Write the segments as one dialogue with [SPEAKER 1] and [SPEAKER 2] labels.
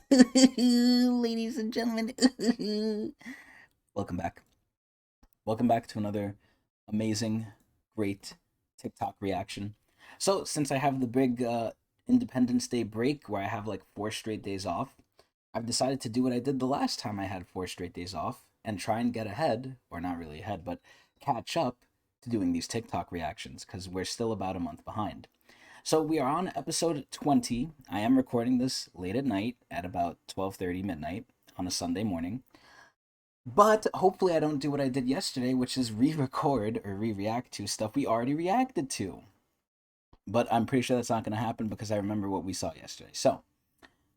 [SPEAKER 1] Ladies and gentlemen, welcome back. Welcome back to another amazing, great TikTok reaction. So, since I have the big Independence Day break where I have like 4 straight days off, I've decided to do what I did the last time I had 4 straight days off and try and get ahead, or not really ahead, but catch up to doing these TikTok reactions because we're still about a month behind. So we are on episode 20. I am recording this late at night at about 12:30 midnight on a Sunday morning. But hopefully I don't do what I did yesterday, which is re-record or re-react to stuff we already reacted to. But I'm pretty sure that's not going to happen because I remember what we saw yesterday. So,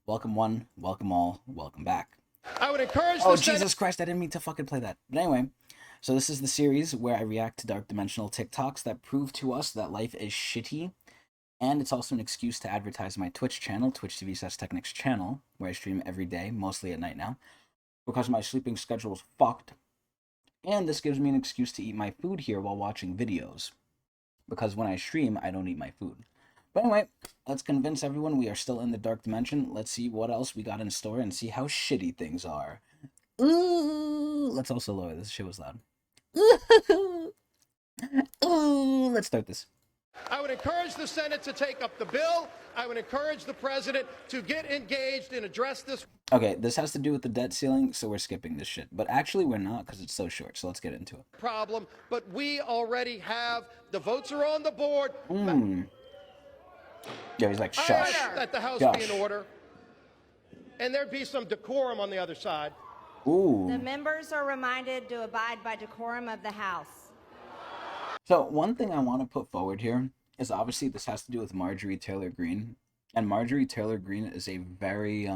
[SPEAKER 1] welcome one, welcome all, welcome back.
[SPEAKER 2] I would encourage
[SPEAKER 1] Oh, Jesus Christ, I didn't mean to fucking play that. But anyway, so this is the series where I react to dark dimensional TikToks that prove to us that life is shitty. And it's also an excuse to advertise my Twitch channel, Twitch TV Tecnics channel, where I stream every day, mostly at night now, because my sleeping schedule is fucked. And this gives me an excuse to eat my food here while watching videos, because when I stream, I don't eat my food. But anyway, let's convince everyone we are still in the dark dimension. Let's see what else we got in store and see how shitty things are. Ooh, let's also lower this. Shit was loud. Ooh, let's start this.
[SPEAKER 2] I would encourage the Senate to take up the bill. I would encourage the president to get engaged and address this.
[SPEAKER 1] Okay, this has to do with the debt ceiling, so we're skipping this shit. But actually, we're not because it's so short, so let's get into it.
[SPEAKER 2] Problem, but we already have the votes are on the board.
[SPEAKER 1] Yeah, he's like,
[SPEAKER 2] I
[SPEAKER 1] shush.
[SPEAKER 2] ask that the House be in order, and there'd be some decorum on the other side.
[SPEAKER 1] Ooh.
[SPEAKER 3] The members are reminded to abide by decorum of the House.
[SPEAKER 1] So one thing I want to put forward here is obviously this has to do with Marjorie Taylor Greene. And Marjorie Taylor Greene is a very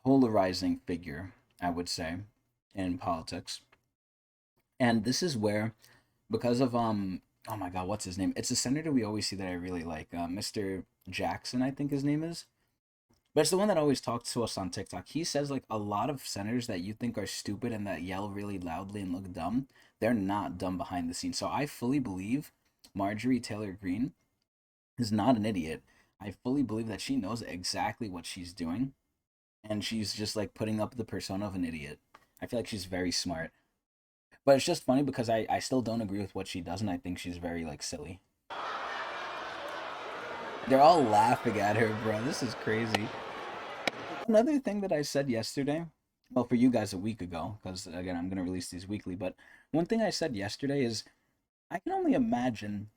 [SPEAKER 1] polarizing figure, I would say, in politics. And this is where, because of oh my god, what's his name? It's a senator we always see that I really like, Mr. Jackson, I think his name is. But it's the one that always talks to us on TikTok. He says like a lot of senators that you think are stupid and that yell really loudly and look dumb, they're not dumb behind the scenes. So I fully believe Marjorie Taylor Greene is not an idiot. I fully believe that she knows exactly what she's doing, and she's just like putting up the persona of an idiot. I feel like she's very smart. But it's just funny because I still don't agree with what she does, and I think she's very like silly. They're all laughing at her, bro. This is crazy. Another thing that I said yesterday, well, for you guys a week ago, because again, I'm going to release these weekly, but one thing I said yesterday is I can only imagine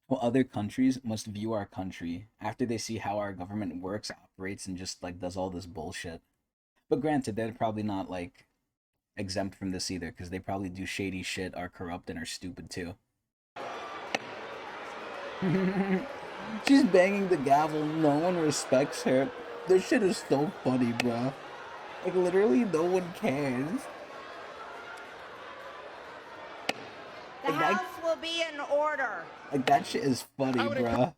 [SPEAKER 1] how other countries must view our country after they see how our government works, operates, and just like does all this bullshit. But granted, they're probably not like exempt from this either, because they probably do shady shit, are corrupt, and are stupid too. She's banging the gavel. No one respects her. This shit is so funny, bro. Like, literally, no one cares.
[SPEAKER 3] The House will be in order.
[SPEAKER 1] Like, that shit is funny, bro.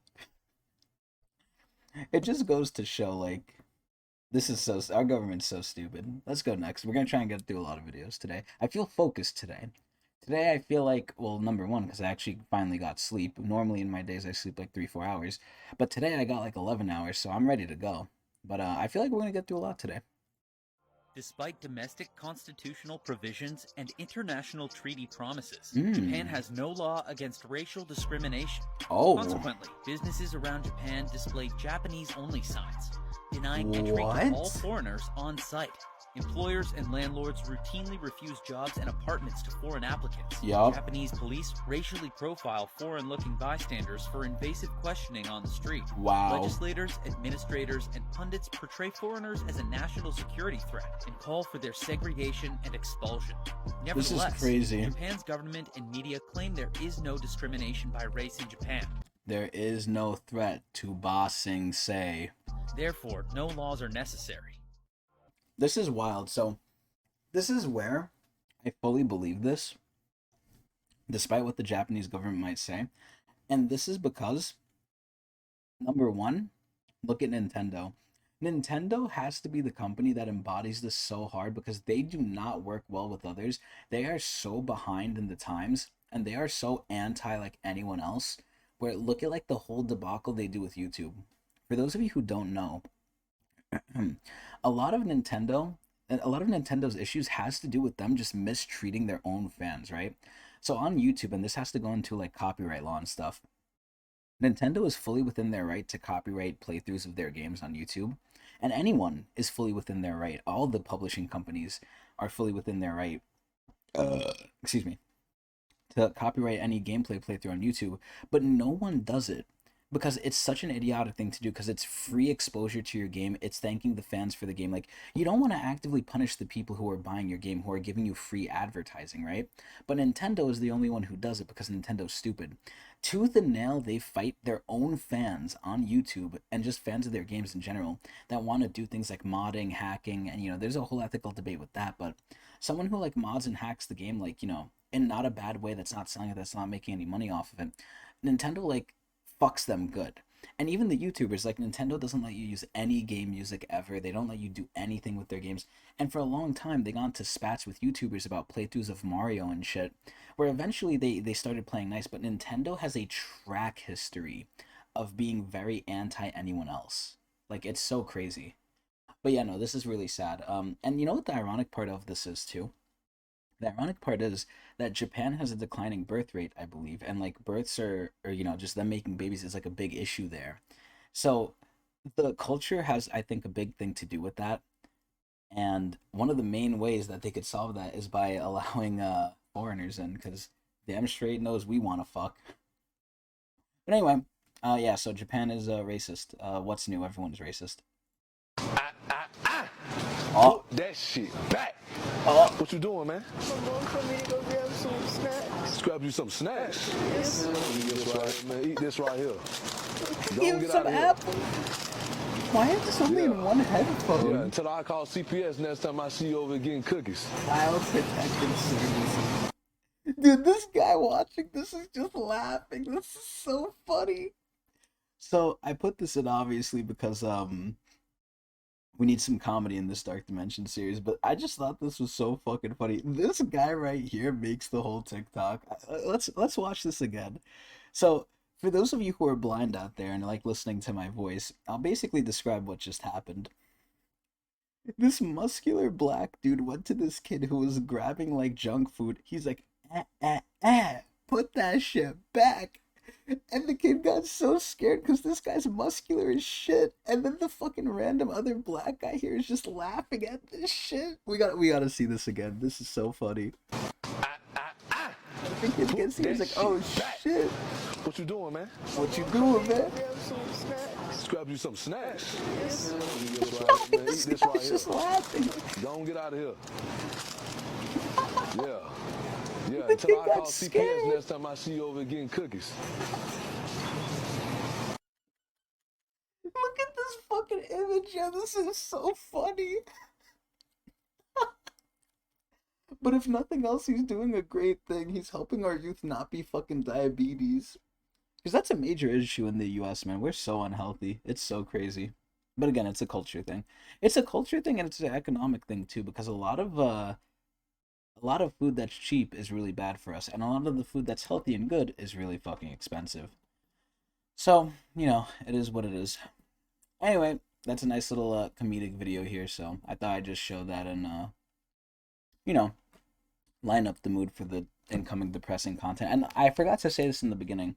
[SPEAKER 1] It just goes to show, like, this is so... Our government's so stupid. Let's go next. We're gonna try and get through a lot of videos today. I feel focused today. Today I feel like, well, number one, because I actually finally got sleep. Normally in my days I sleep like 3-4 hours. But today I got like 11 hours, so I'm ready to go. But I feel like we're going to get through a lot today.
[SPEAKER 4] Despite domestic constitutional provisions and international treaty promises, Japan has no law against racial discrimination. Consequently, businesses around Japan display Japanese-only signs, denying entry to all foreigners on site. Employers and landlords routinely refuse jobs and apartments to foreign applicants. Japanese police racially profile foreign-looking bystanders for invasive questioning on the street. Legislators, administrators, and pundits portray foreigners as a national security threat and call for their segregation and expulsion. Nevertheless,
[SPEAKER 1] this is crazy.
[SPEAKER 4] Japan's government and media claim there is no discrimination by race in Japan.
[SPEAKER 1] There is no threat to Ba Sing Se.
[SPEAKER 4] Therefore, no laws are necessary.
[SPEAKER 1] This is wild. So, this is where I fully believe this, despite what the Japanese government might say. And this is because, number one, look at Nintendo. Nintendo has to be the company that embodies this so hard because they do not work well with others. They are so behind in the times, and they are so anti like anyone else. Where look at like the whole debacle they do with YouTube. for those of you who don't know, a lot of Nintendo's issues has to do with them just mistreating their own fans, right? So on YouTube, and this has to go into like copyright law and stuff, Nintendo is fully within their right to copyright playthroughs of their games on YouTube, and anyone is fully within their right. All the publishing companies are fully within their right. Excuse me, to copyright any gameplay playthrough on YouTube, but no one does it because it's such an idiotic thing to do, because it's free exposure to your game. It's thanking the fans for the game. Like, you don't want to actively punish the people who are buying your game, who are giving you free advertising, right? But Nintendo is the only one who does it because Nintendo's stupid. Tooth and nail, they fight their own fans on YouTube and just fans of their games in general that want to do things like modding, hacking, and, you know, there's a whole ethical debate with that. But someone who like mods and hacks the game, like, you know, in not a bad way, that's not selling it, that's not making any money off of it, Nintendo like fucks them good. And even the YouTubers, like, Nintendo doesn't let you use any game music ever. They don't let you do anything with their games. And for a long time, they got into spats with YouTubers about playthroughs of Mario and shit, where eventually they started playing nice. But Nintendo has a track history of being very anti anyone else. Like, it's so crazy. But yeah, no, this is really sad. And you know what the ironic part of this is too? The ironic part is that Japan has a declining birth rate, I believe, and like births or you know, just them making babies is like a big issue there. So the culture has, I think, a big thing to do with that. And one of the main ways that they could solve that is by allowing foreigners in, because damn straight knows we want to fuck. But anyway, yeah, so Japan is racist. What's new? Everyone's racist.
[SPEAKER 5] Oh, put that shit back. What you doing, man?
[SPEAKER 6] I'm going for me to go grab some snacks.
[SPEAKER 5] Grab you some snacks?
[SPEAKER 6] Yes.
[SPEAKER 5] Eat this right, man. Eat this right here.
[SPEAKER 1] Give him some apples. Why is this only in one headphone?
[SPEAKER 5] Yeah, until I call CPS next time I see you over getting cookies.
[SPEAKER 1] Child Protective Services. Dude, this guy watching this is just laughing. This is so funny. So I put this in obviously because we need some comedy in this Dark Dimension series, but I just thought this was so fucking funny. This guy right here makes the whole TikTok. Let's watch this again. So for those of you who are blind out there and like listening to my voice, I'll basically describe what just happened. This muscular black dude went to this kid who was grabbing like junk food. He's like, put that shit back. And the kid got so scared because this guy's muscular as shit. And then the fucking random other black guy here is just laughing at this shit. We gotta see this again. This is so funny. The kid gets here, he's like, oh shit.
[SPEAKER 5] What you doing, man?
[SPEAKER 1] What you doing, man?
[SPEAKER 6] Grab some snacks.
[SPEAKER 5] Grab you some snacks?
[SPEAKER 6] Yes.
[SPEAKER 5] Eat this right, man. Eat
[SPEAKER 1] This
[SPEAKER 5] this
[SPEAKER 1] guy's
[SPEAKER 5] right here.
[SPEAKER 1] just laughing.
[SPEAKER 5] Don't get out of here. Yeah. Yeah,
[SPEAKER 1] The
[SPEAKER 5] until
[SPEAKER 1] kid
[SPEAKER 5] I
[SPEAKER 1] got
[SPEAKER 5] call
[SPEAKER 1] scared.
[SPEAKER 5] CPS next time I see you over getting cookies.
[SPEAKER 1] Look at this fucking image, yeah, this is so funny. But if nothing else, he's doing a great thing. He's helping our youth not be fucking diabetes. Because that's a major issue in the US, man. We're so unhealthy. It's so crazy. But again, it's a culture thing. It's a culture thing and it's an economic thing too, because a lot of food that's cheap is really bad for us, and a lot of the food that's healthy and good is really fucking expensive. So, you know, it is what it is. Anyway, that's a nice little comedic video here, so I thought I'd just show that and, you know, line up the mood for the incoming depressing content. And I forgot to say this in the beginning,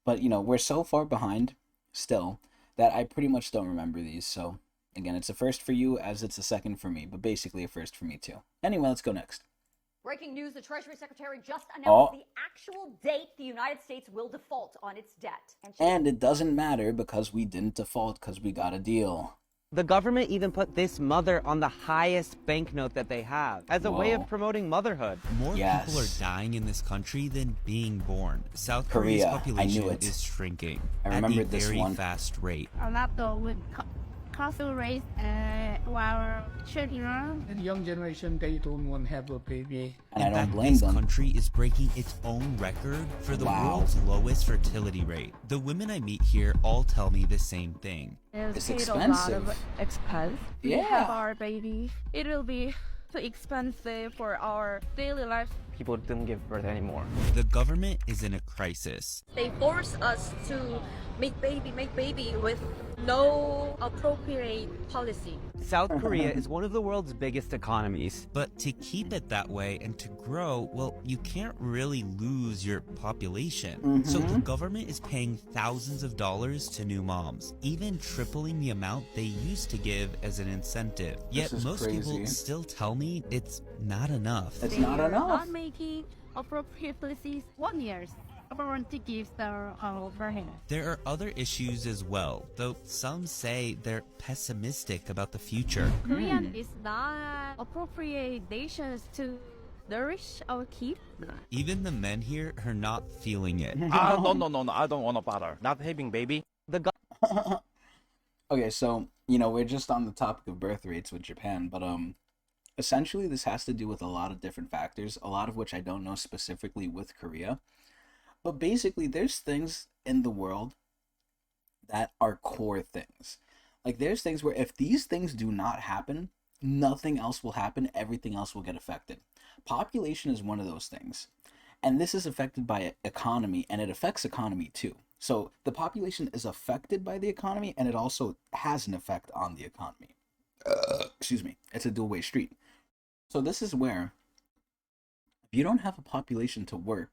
[SPEAKER 1] but, you know, we're so far behind still that I pretty much don't remember these, so, again, it's a first for you as it's a second for me, but basically a first for me too. Anyway, let's go next.
[SPEAKER 7] Breaking news, the Treasury Secretary just announced the actual date the United States will default on its debt.
[SPEAKER 1] And it doesn't matter because we didn't default because we got a deal.
[SPEAKER 8] The government even put this mother on the highest banknote that they have as a way of promoting motherhood.
[SPEAKER 9] More people are dying in this country than being born. South Korea's population is shrinking at a very fast rate.
[SPEAKER 10] Cost raise our children.
[SPEAKER 11] The young generation, they don't want to have a baby.
[SPEAKER 1] And I don't blame
[SPEAKER 9] this
[SPEAKER 1] them.
[SPEAKER 9] Country is breaking its own record for the world's lowest fertility rate. The women I meet here all tell me the same thing.
[SPEAKER 10] It's expensive. A lot of expense.
[SPEAKER 1] Yeah.
[SPEAKER 10] To have our baby. It will be too expensive for our daily life
[SPEAKER 8] people didn't give birth anymore.
[SPEAKER 9] The government is in a crisis.
[SPEAKER 6] They force us to make baby with no appropriate policy.
[SPEAKER 8] South Korea is one of the world's biggest economies.
[SPEAKER 9] But to keep it that way and to grow, well, you can't really lose your population. So the government is paying thousands of dollars to new moms, even tripling the amount they used to give as an incentive. Yet most people still tell me it's not enough.
[SPEAKER 1] It's not enough.
[SPEAKER 10] Not making appropriate policies 1 year. Government gives their overhead.
[SPEAKER 9] There are other issues as well, though some say they're pessimistic about the future.
[SPEAKER 10] Korean is not appropriate nations to nourish our kids.
[SPEAKER 9] Even the men here are not feeling it.
[SPEAKER 12] No, I don't want to bother. Not having baby.
[SPEAKER 1] Okay, so, you know, we're just on the topic of birth rates with Japan, but essentially this has to do with a lot of different factors, a lot of which I don't know specifically with Korea. But basically, there's things in the world that are core things. Like, there's things where if these things do not happen, nothing else will happen, everything else will get affected. Population is one of those things. And this is affected by economy, and it affects economy too. So the population is affected by the economy, and it also has an effect on the economy. Excuse me. It's a dual-way street. So this is where, if you don't have a population to work,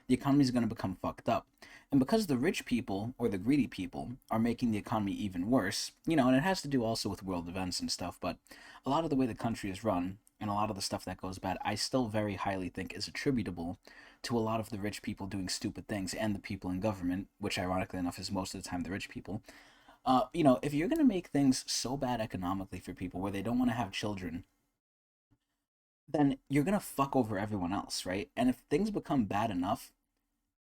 [SPEAKER 1] the economy is going to become fucked up. And because the rich people, or the greedy people, are making the economy even worse, you know, and it has to do also with world events and stuff, but a lot of the way the country is run, and a lot of the stuff that goes bad, I still very highly think is attributable to a lot of the rich people doing stupid things, and the people in government, which ironically enough is most of the time the rich people. You know, if you're going to make things so bad economically for people where they don't want to have children, then you're going to fuck over everyone else, right? And if things become bad enough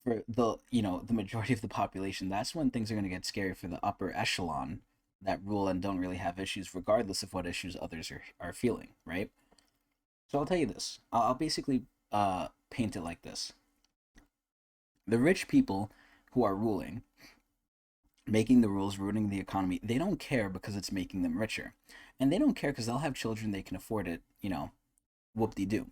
[SPEAKER 1] for the, you know, the majority of the population, that's when things are going to get scary for the upper echelon that rule and don't really have issues, regardless of what issues others are feeling, right? So I'll tell you this. I'll basically paint it like this. The rich people who are ruling, making the rules, ruining the economy, they don't care because it's making them richer. And they don't care because they'll have children, they can afford it, you know, whoop-de-doo.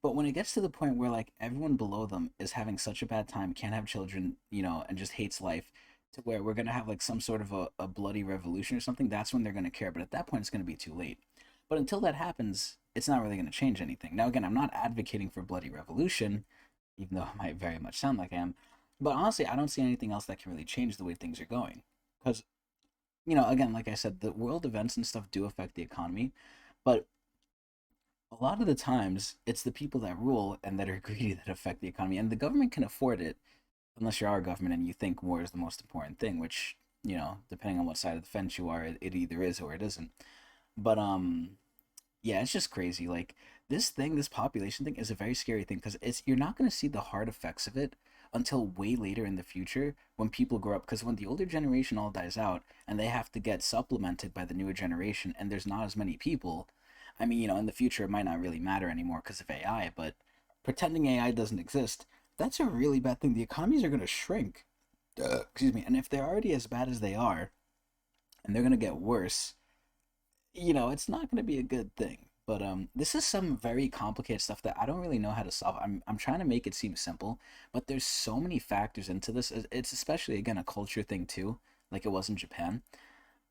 [SPEAKER 1] But when it gets to the point where, like, everyone below them is having such a bad time, can't have children, you know, and just hates life, to where we're going to have, like, some sort of a bloody revolution or something, that's when they're going to care. But at that point, it's going to be too late. But until that happens, it's not really going to change anything. Now, again, I'm not advocating for bloody revolution, even though it might very much sound like I am. But honestly, I don't see anything else that can really change the way things are going. Because, you know, again, like I said, the world events and stuff do affect the economy. But a lot of the times, it's the people that rule and that are greedy that affect the economy. And the government can afford it, unless you're our government and you think war is the most important thing, which, you know, depending on what side of the fence you are, it either is or it isn't. But, yeah, it's just crazy. Like, this population thing is a very scary thing, because you're not going to see the hard effects of it until way later in the future when people grow up. Because when the older generation all dies out and they have to get supplemented by the newer generation and there's not as many people, I mean, you know, in the future it might not really matter anymore because of AI, but pretending AI doesn't exist, that's a really bad thing. The economies are going to shrink. Excuse me. And if they're already as bad as they are and they're going to get worse, you know, it's not going to be a good thing. But this is some very complicated stuff that I don't really know how to solve. I'm trying to make it seem simple, but there's so many factors into this. It's especially, again, a culture thing too, like it was in Japan.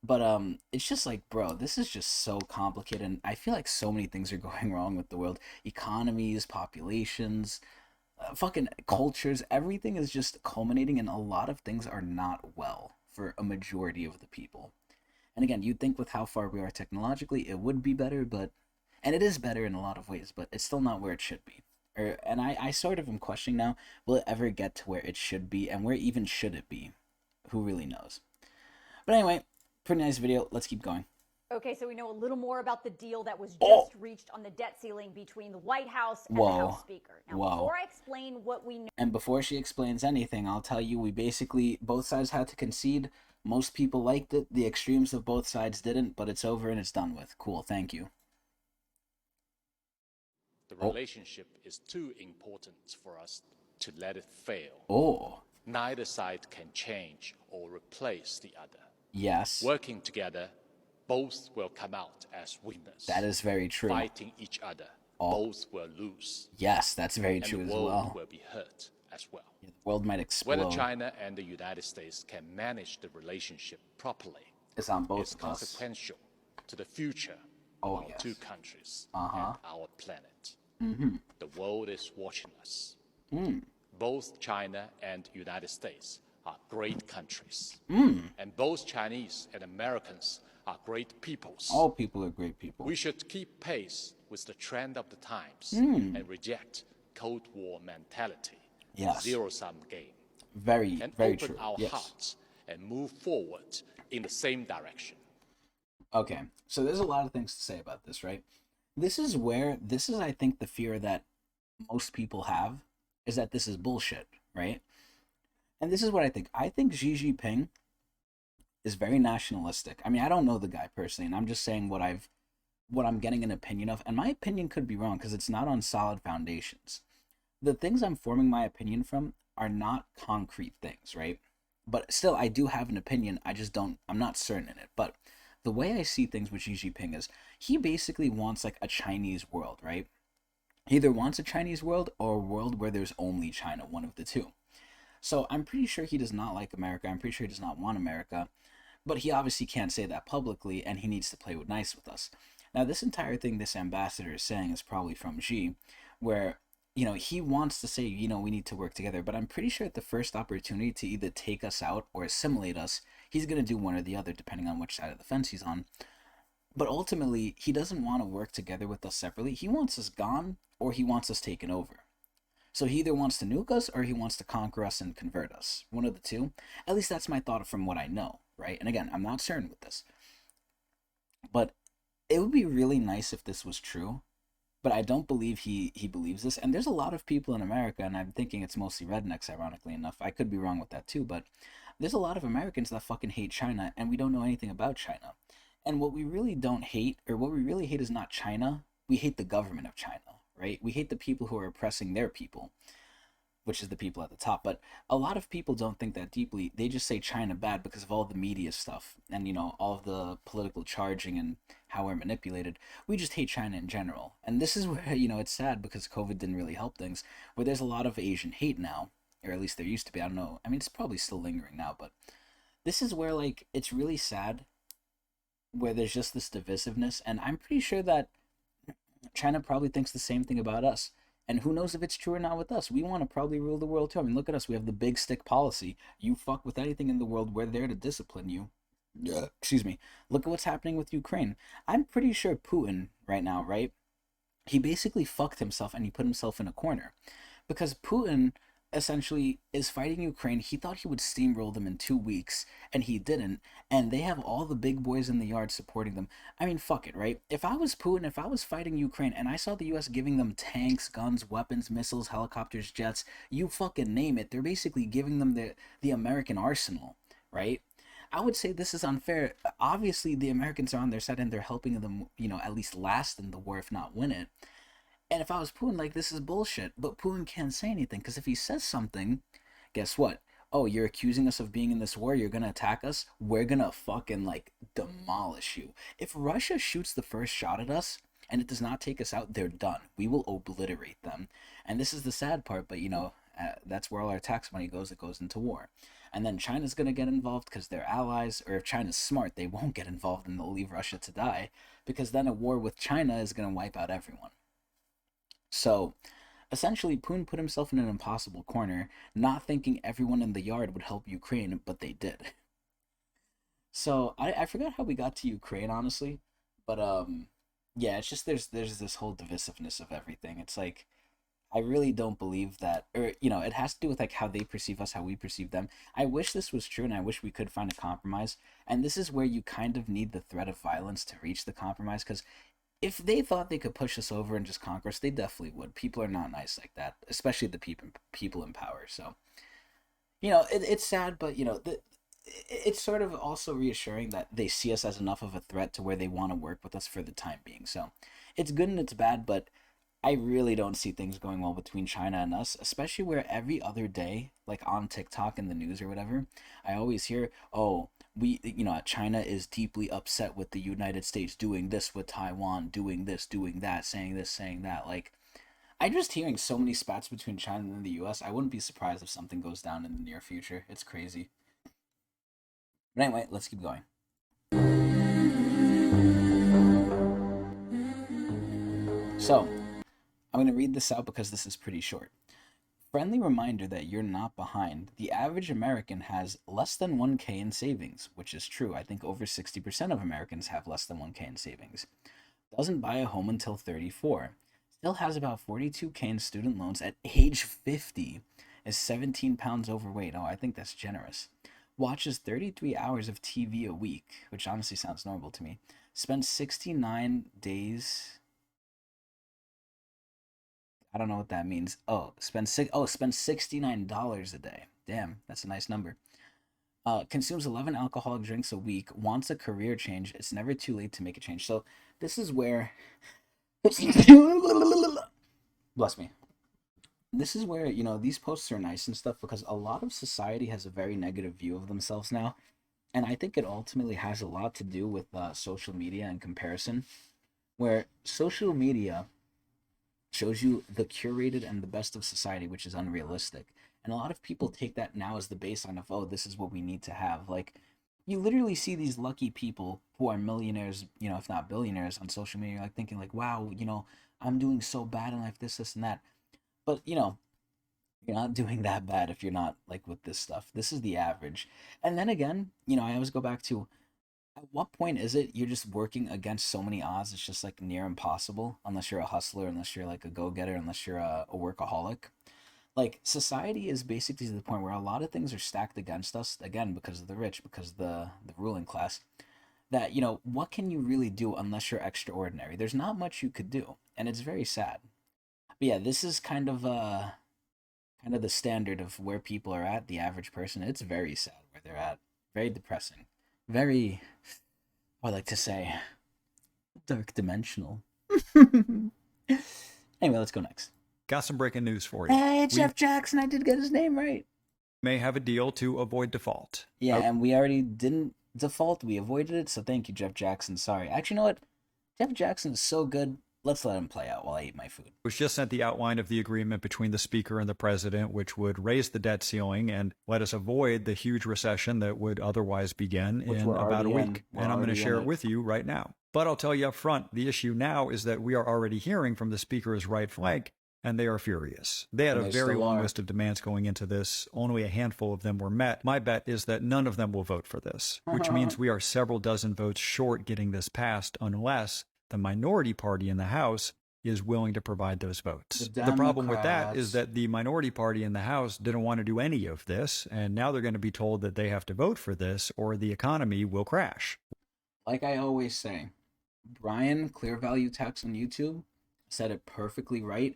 [SPEAKER 1] But it's just like, bro, this is just so complicated, and I feel like so many things are going wrong with the world. Economies, populations, fucking cultures, everything is just culminating, and a lot of things are not well for a majority of the people. And again, you'd think with how far we are technologically, it would be better, but... And it is better in a lot of ways, but it's still not where it should be. And I sort of am questioning now, will it ever get to where it should be? And where even should it be? Who really knows? But anyway, pretty nice video. Let's keep going.
[SPEAKER 7] Okay, so we know a little more about the deal that was just reached on the debt ceiling between the White House and the House Speaker. Now, before I explain what we know...
[SPEAKER 1] And before she explains anything, I'll tell you, we basically, both sides had to concede. Most people liked it. The extremes of both sides didn't, but it's over and it's done with. Cool, thank you.
[SPEAKER 13] The relationship is too important for us to let it fail.
[SPEAKER 1] Oh.
[SPEAKER 13] Neither side can change or replace the other.
[SPEAKER 1] Yes.
[SPEAKER 13] Working together, both will come out as winners.
[SPEAKER 1] That is very true.
[SPEAKER 13] Fighting each other both will lose.
[SPEAKER 1] Yes, that's very true as well.
[SPEAKER 13] And the world will be hurt as well.
[SPEAKER 1] The world might explode.
[SPEAKER 13] Whether China and the United States can manage the relationship properly
[SPEAKER 1] is on both of us.
[SPEAKER 13] Consequential to the future of our two countries and our planet. The world is watching us. Both China and United States are great countries. And both Chinese and Americans are great peoples.
[SPEAKER 1] All people are great people.
[SPEAKER 13] We should keep pace with the trend of the times and reject Cold War mentality.
[SPEAKER 1] Yes.
[SPEAKER 13] Zero-sum game.
[SPEAKER 1] Very,
[SPEAKER 13] and
[SPEAKER 1] very
[SPEAKER 13] open
[SPEAKER 1] true.
[SPEAKER 13] our hearts and move forward in the same direction.
[SPEAKER 1] Okay, so there's a lot of things to say about this, right? This is, I think, the fear that most people have, is that this is bullshit, right? And this is what I think. I think Xi Jinping is very nationalistic. I mean, I don't know the guy personally, and I'm just saying what I'm getting an opinion of, and my opinion could be wrong because it's not on solid foundations. The things I'm forming my opinion from are not concrete things, right? But still, I do have an opinion. I'm not certain in it. But the way I see things with Xi Jinping is he basically wants like a Chinese world, right? He either wants a Chinese world or a world where there's only China, one of the two. So I'm pretty sure he does not like America. I'm pretty sure he does not want America. But he obviously can't say that publicly, and he needs to play nice with us. Now, this entire thing this ambassador is saying is probably from Xi, where, he wants to say, we need to work together. But I'm pretty sure at the first opportunity to either take us out or assimilate us, he's going to do one or the other, depending on which side of the fence he's on. But ultimately, he doesn't want to work together with us separately. He wants us gone, or he wants us taken over. So he either wants to nuke us, or he wants to conquer us and convert us. One of the two. At least that's my thought from what I know, right? And again, I'm not certain with this. But it would be really nice if this was true. But I don't believe he believes this. And there's a lot of people in America, and I'm thinking it's mostly rednecks, ironically enough. I could be wrong with that too, but there's a lot of Americans that fucking hate China, and we don't know anything about China. And what we really don't hate, or what we really hate, is not China. We hate the government of China, right? We hate the people who are oppressing their people, which is the people at the top. But a lot of people don't think that deeply. They just say China bad because of all the media stuff and, all of the political charging and how we're manipulated. We just hate China in general. And this is where, it's sad because COVID didn't really help things, where there's a lot of Asian hate now, or at least there used to be. I don't know. I mean, it's probably still lingering now, but this is where, it's really sad, where there's just this divisiveness. And I'm pretty sure that China probably thinks the same thing about us. And who knows if it's true or not with us. We want to probably rule the world too. I mean, look at us. We have the big stick policy. You fuck with anything in the world, we're there to discipline you. Excuse me. Look at what's happening with Ukraine. I'm pretty sure Putin right now, right? He basically fucked himself and he put himself in a corner. Because Putin essentially is fighting Ukraine. He thought he would steamroll them in 2 weeks, and he didn't. And they have all the big boys in the yard supporting them. I mean, fuck it, right? If I was Putin, if I was fighting Ukraine, and I saw the U.S. giving them tanks, guns, weapons, missiles, helicopters, jets, you fucking name it. They're basically giving them the American arsenal, right? I would say this is unfair. Obviously, the Americans are on their side, and they're helping them, at least last in the war, if not win it. And if I was Putin, this is bullshit. But Putin can't say anything, because if he says something, guess what? Oh, you're accusing us of being in this war, you're gonna attack us? We're gonna fucking, demolish you. If Russia shoots the first shot at us, and it does not take us out, they're done. We will obliterate them. And this is the sad part, but, that's where all our tax money goes. It goes into war. And then China's gonna get involved because they're allies, or if China's smart, they won't get involved and they'll leave Russia to die, because then a war with China is gonna wipe out everyone. So, essentially, Putin put himself in an impossible corner, not thinking everyone in the yard would help Ukraine, but they did. So, I forgot how we got to Ukraine, honestly. But, yeah, it's just there's this whole divisiveness of everything. It's I really don't believe that, or, it has to do with, how they perceive us, how we perceive them. I wish this was true, and I wish we could find a compromise. And this is where you kind of need the threat of violence to reach the compromise, because if they thought they could push us over and just conquer us, they definitely would. People are not nice like that, especially the people in power. So, it's sad, but, it's sort of also reassuring that they see us as enough of a threat to where they want to work with us for the time being. So, it's good and it's bad, but I really don't see things going well between China and us, especially where every other day, like on TikTok in the news or whatever, I always hear, oh, China is deeply upset with the United States doing this with Taiwan, doing this, doing that, saying this, saying that. Like, I'm just hearing so many spats between China and the US. I wouldn't be surprised if something goes down in the near future. It's crazy. But anyway, let's keep going. So, I'm going to read this out because this is pretty short. Friendly reminder that you're not behind. The average American has less than 1K in savings, which is true. I think over 60% of Americans have less than 1K in savings. Doesn't buy a home until 34. Still has about 42K in student loans at age 50. Is 17 pounds overweight. Oh, I think that's generous. Watches 33 hours of TV a week, which honestly sounds normal to me. Spends 69 days... I don't know what that means. Spends $69 a day. Damn, that's a nice number. Consumes 11 alcoholic drinks a week. Wants a career change. It's never too late to make a change. So this is where, bless me. This is where these posts are nice and stuff because a lot of society has a very negative view of themselves now, and I think it ultimately has a lot to do with social media and comparison, where social media shows you the curated and the best of society, which is unrealistic. And a lot of people take that now as the baseline of, oh, this is what we need to have. Like, you literally see these lucky people who are millionaires, if not billionaires on social media, like thinking like, wow, I'm doing so bad in life, this and that. But, you're not doing that bad if you're not like with this stuff. This is the average. And then again, I always go back to, at what point is it you're just working against so many odds it's just like near impossible, unless you're a hustler, unless you're like a go-getter, unless you're a workaholic. Like, society is basically to the point where a lot of things are stacked against us, again, because of the rich, because of the ruling class, that what can you really do unless you're extraordinary? There's not much you could do, and it's very sad. But yeah, this is kind of the standard of where people are at, the average person. It's very sad where they're at, very depressing, very, I like to say, dark dimensional. Anyway, let's go next.
[SPEAKER 14] Got some breaking news for you.
[SPEAKER 1] Hey, Jeff Jackson, I did get his name right.
[SPEAKER 14] May have a deal to avoid default.
[SPEAKER 1] Yeah, and we already didn't default. We avoided it, so thank you, Jeff Jackson. Sorry. Actually, you know what? Jeff Jackson is so good. Let's let him play out while I eat my food.
[SPEAKER 14] Was just sent the outline of the agreement between the Speaker and the President, which would raise the debt ceiling and let us avoid the huge recession that would otherwise begin in about a week. And I'm going to share it with you right now. But I'll tell you up front, the issue now is that we are already hearing from the Speaker's right flank, and they are furious. They had a very long list of demands going into this. Only a handful of them were met. My bet is that none of them will vote for this, which means we are several dozen votes short getting this passed unless the minority party in the House is willing to provide those votes. The problem with that is that the minority party in the House didn't want to do any of this, and now they're going to be told that they have to vote for this or the economy will crash.
[SPEAKER 1] Like I always say, Brian, Clear Value Tax on YouTube, said it perfectly right.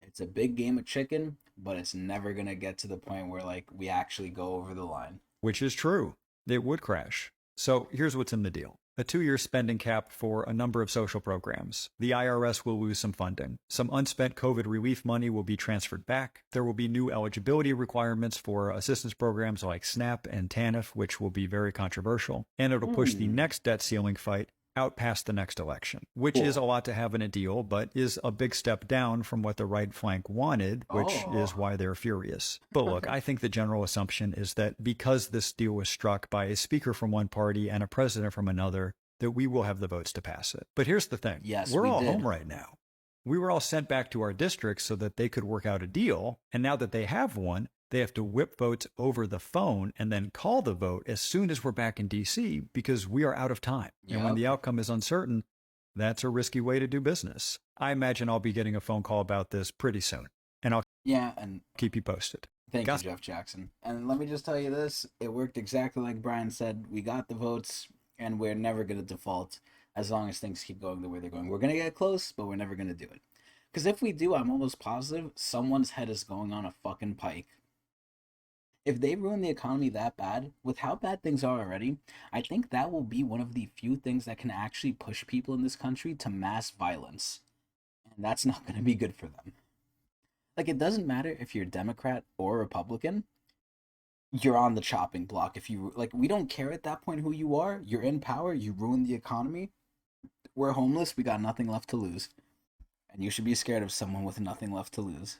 [SPEAKER 1] It's a big game of chicken, but it's never going to get to the point where like we actually go over the line.
[SPEAKER 14] Which is true. It would crash. So here's what's in the deal. A 2-year spending cap for a number of social programs. The IRS will lose some funding. Some unspent COVID relief money will be transferred back. There will be new eligibility requirements for assistance programs like SNAP and TANF, which will be very controversial. And it'll push the next debt ceiling fight out past the next election, which is a lot to have in a deal, but is a big step down from what the right flank wanted, which is why they're furious. But look, I think the general assumption is that because this deal was struck by a speaker from one party and a president from another, that we will have the votes to pass it. But here's the thing.
[SPEAKER 1] Yes,
[SPEAKER 14] we're all
[SPEAKER 1] did.
[SPEAKER 14] home right now. We were all sent back to our districts so that they could work out a deal. And now that they have one, they have to whip votes over the phone and then call the vote as soon as we're back in D.C. because we are out of time. Yep. And when the outcome is uncertain, that's a risky way to do business. I imagine I'll be getting a phone call about this pretty soon. And I'll keep you posted.
[SPEAKER 1] Thank you, Jeff Jackson. And let me just tell you this. It worked exactly like Brian said. We got the votes, and we're never going to default as long as things keep going the way they're going. We're going to get close, but we're never going to do it. Because if we do, I'm almost positive someone's head is going on a fucking pike. If they ruin the economy that bad, with how bad things are already, I think that will be one of the few things that can actually push people in this country to mass violence. And that's not going to be good for them. Like, it doesn't matter if you're Democrat or Republican, you're on the chopping block. If you, like, we don't care at that point who you are. You're in power, you ruin the economy. We're homeless, we got nothing left to lose. And you should be scared of someone with nothing left to lose.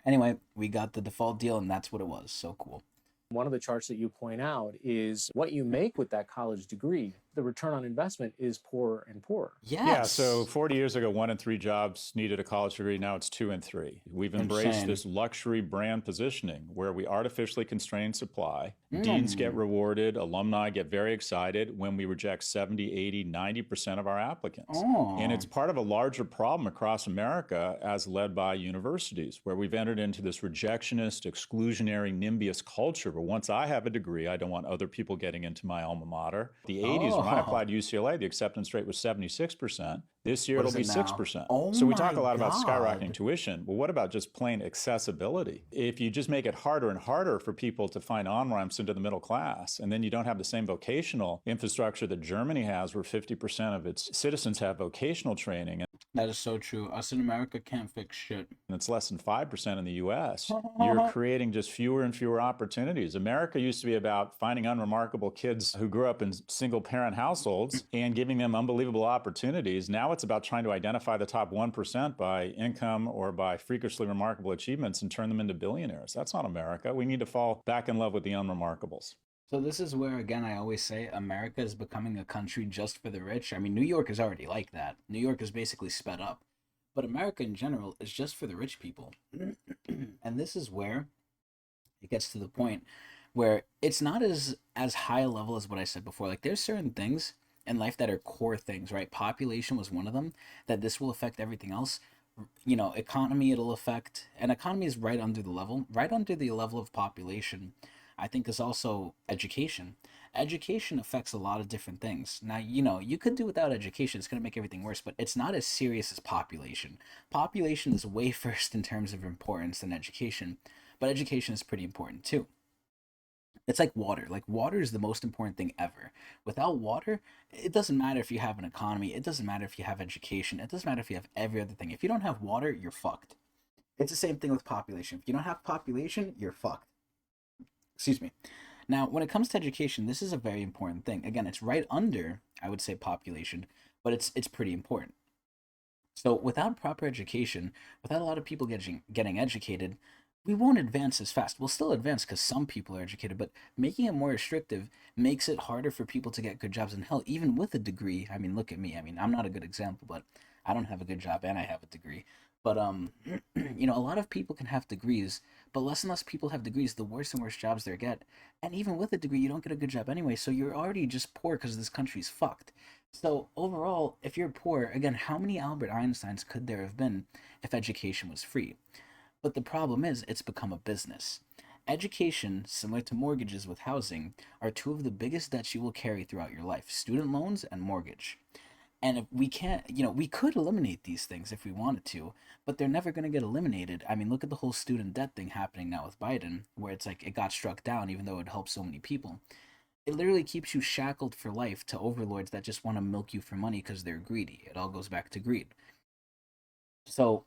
[SPEAKER 1] Anyway, we got the default deal, and that's what it was. So cool.
[SPEAKER 15] One of the charts that you point out is what you make with that college degree. The return on investment is poorer and poorer.
[SPEAKER 1] Yes.
[SPEAKER 16] Yeah, so 40 years ago, 1 in 3 jobs needed a college degree. Now it's 2 in 3. We've embraced this luxury brand positioning where we artificially constrain supply. Deans get rewarded. Alumni get very excited when we reject 70, 80, 90% of our applicants. And it's part of a larger problem across America as led by universities, where we've entered into this rejectionist, exclusionary, NIMBYist culture where once I have a degree, I don't want other people getting into my alma mater. The 80s, when I applied to UCLA, the acceptance rate was 76%. This year, it'll be 6%. So we talk a lot about skyrocketing tuition. Well, what about just plain accessibility? If you just make it harder and harder for people to find on-ramps into the middle class, and then you don't have the same vocational infrastructure that Germany has, where 50% of its citizens have vocational training.
[SPEAKER 1] That is so true. Us in America can't fix shit.
[SPEAKER 16] And it's less than 5% in the US. You're creating just fewer and fewer opportunities. America used to be about finding unremarkable kids who grew up in single-parent households and giving them unbelievable opportunities. Now it's about trying to identify the top 1% by income or by freakishly remarkable achievements and turn them into billionaires. That's not America. We need to fall back in love with the unremarkables.
[SPEAKER 1] So this is where, again, I always say America is becoming a country just for the rich. I mean, New York is already like that. New York is basically sped up. But America in general is just for the rich people. And this is where it gets to the point where it's not as high a level as what I said before. Like, there's certain things in life that are core things, right? Population was one of them, that this will affect everything else. You know, economy, it'll affect. And economy is right under the level of population. I think is also education. Education affects a lot of different things. Now, you know, you could do without education. It's going to make everything worse, but it's not as serious as population. Population is way first in terms of importance than education, but education is pretty important too. It's like water. Like, water is the most important thing ever. Without water, it doesn't matter if you have an economy. It doesn't matter if you have education. It doesn't matter if you have every other thing. If you don't have water, you're fucked. It's the same thing with population. If you don't have population, you're fucked. Excuse me. Now, when it comes to education, this is a very important thing. Again, it's right under, I would say, population, but it's pretty important. So without proper education, without a lot of people getting educated, we won't advance as fast. We'll still advance because some people are educated, but making it more restrictive makes it harder for people to get good jobs. And hell, even with a degree, I mean, look at me. I mean, I'm not a good example, but I don't have a good job and I have a degree. But, you know, a lot of people can have degrees, but less and less people have degrees, the worse and worse jobs they get. And even with a degree, you don't get a good job anyway, so you're already just poor because this country's fucked. So overall, if you're poor, again, how many Albert Einsteins could there have been if education was free? But the problem is, it's become a business. Education, similar to mortgages with housing, are two of the biggest debts you will carry throughout your life: student loans and mortgage. And if we can't, you know, we could eliminate these things if we wanted to, but they're never going to get eliminated. I mean, look at the whole student debt thing happening now with Biden, where it's like it got struck down even though it helped so many people. It literally keeps you shackled for life to overlords that just want to milk you for money because they're greedy. It all goes back to greed. So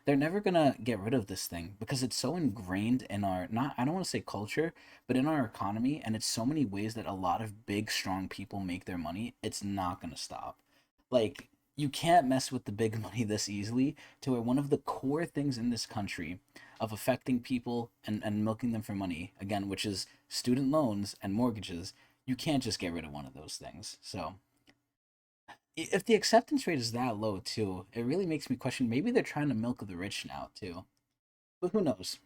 [SPEAKER 1] they're never going to get rid of this thing because it's so ingrained in our, not, I don't want to say culture, but in our economy, and it's so many ways that a lot of big, strong people make their money. It's not going to stop. Like, you can't mess with the big money this easily, to where one of the core things in this country of affecting people and milking them for money, again, which is student loans and mortgages, you can't just get rid of one of those things. So if the acceptance rate is that low too, it really makes me question, maybe they're trying to milk the rich now too. But who knows?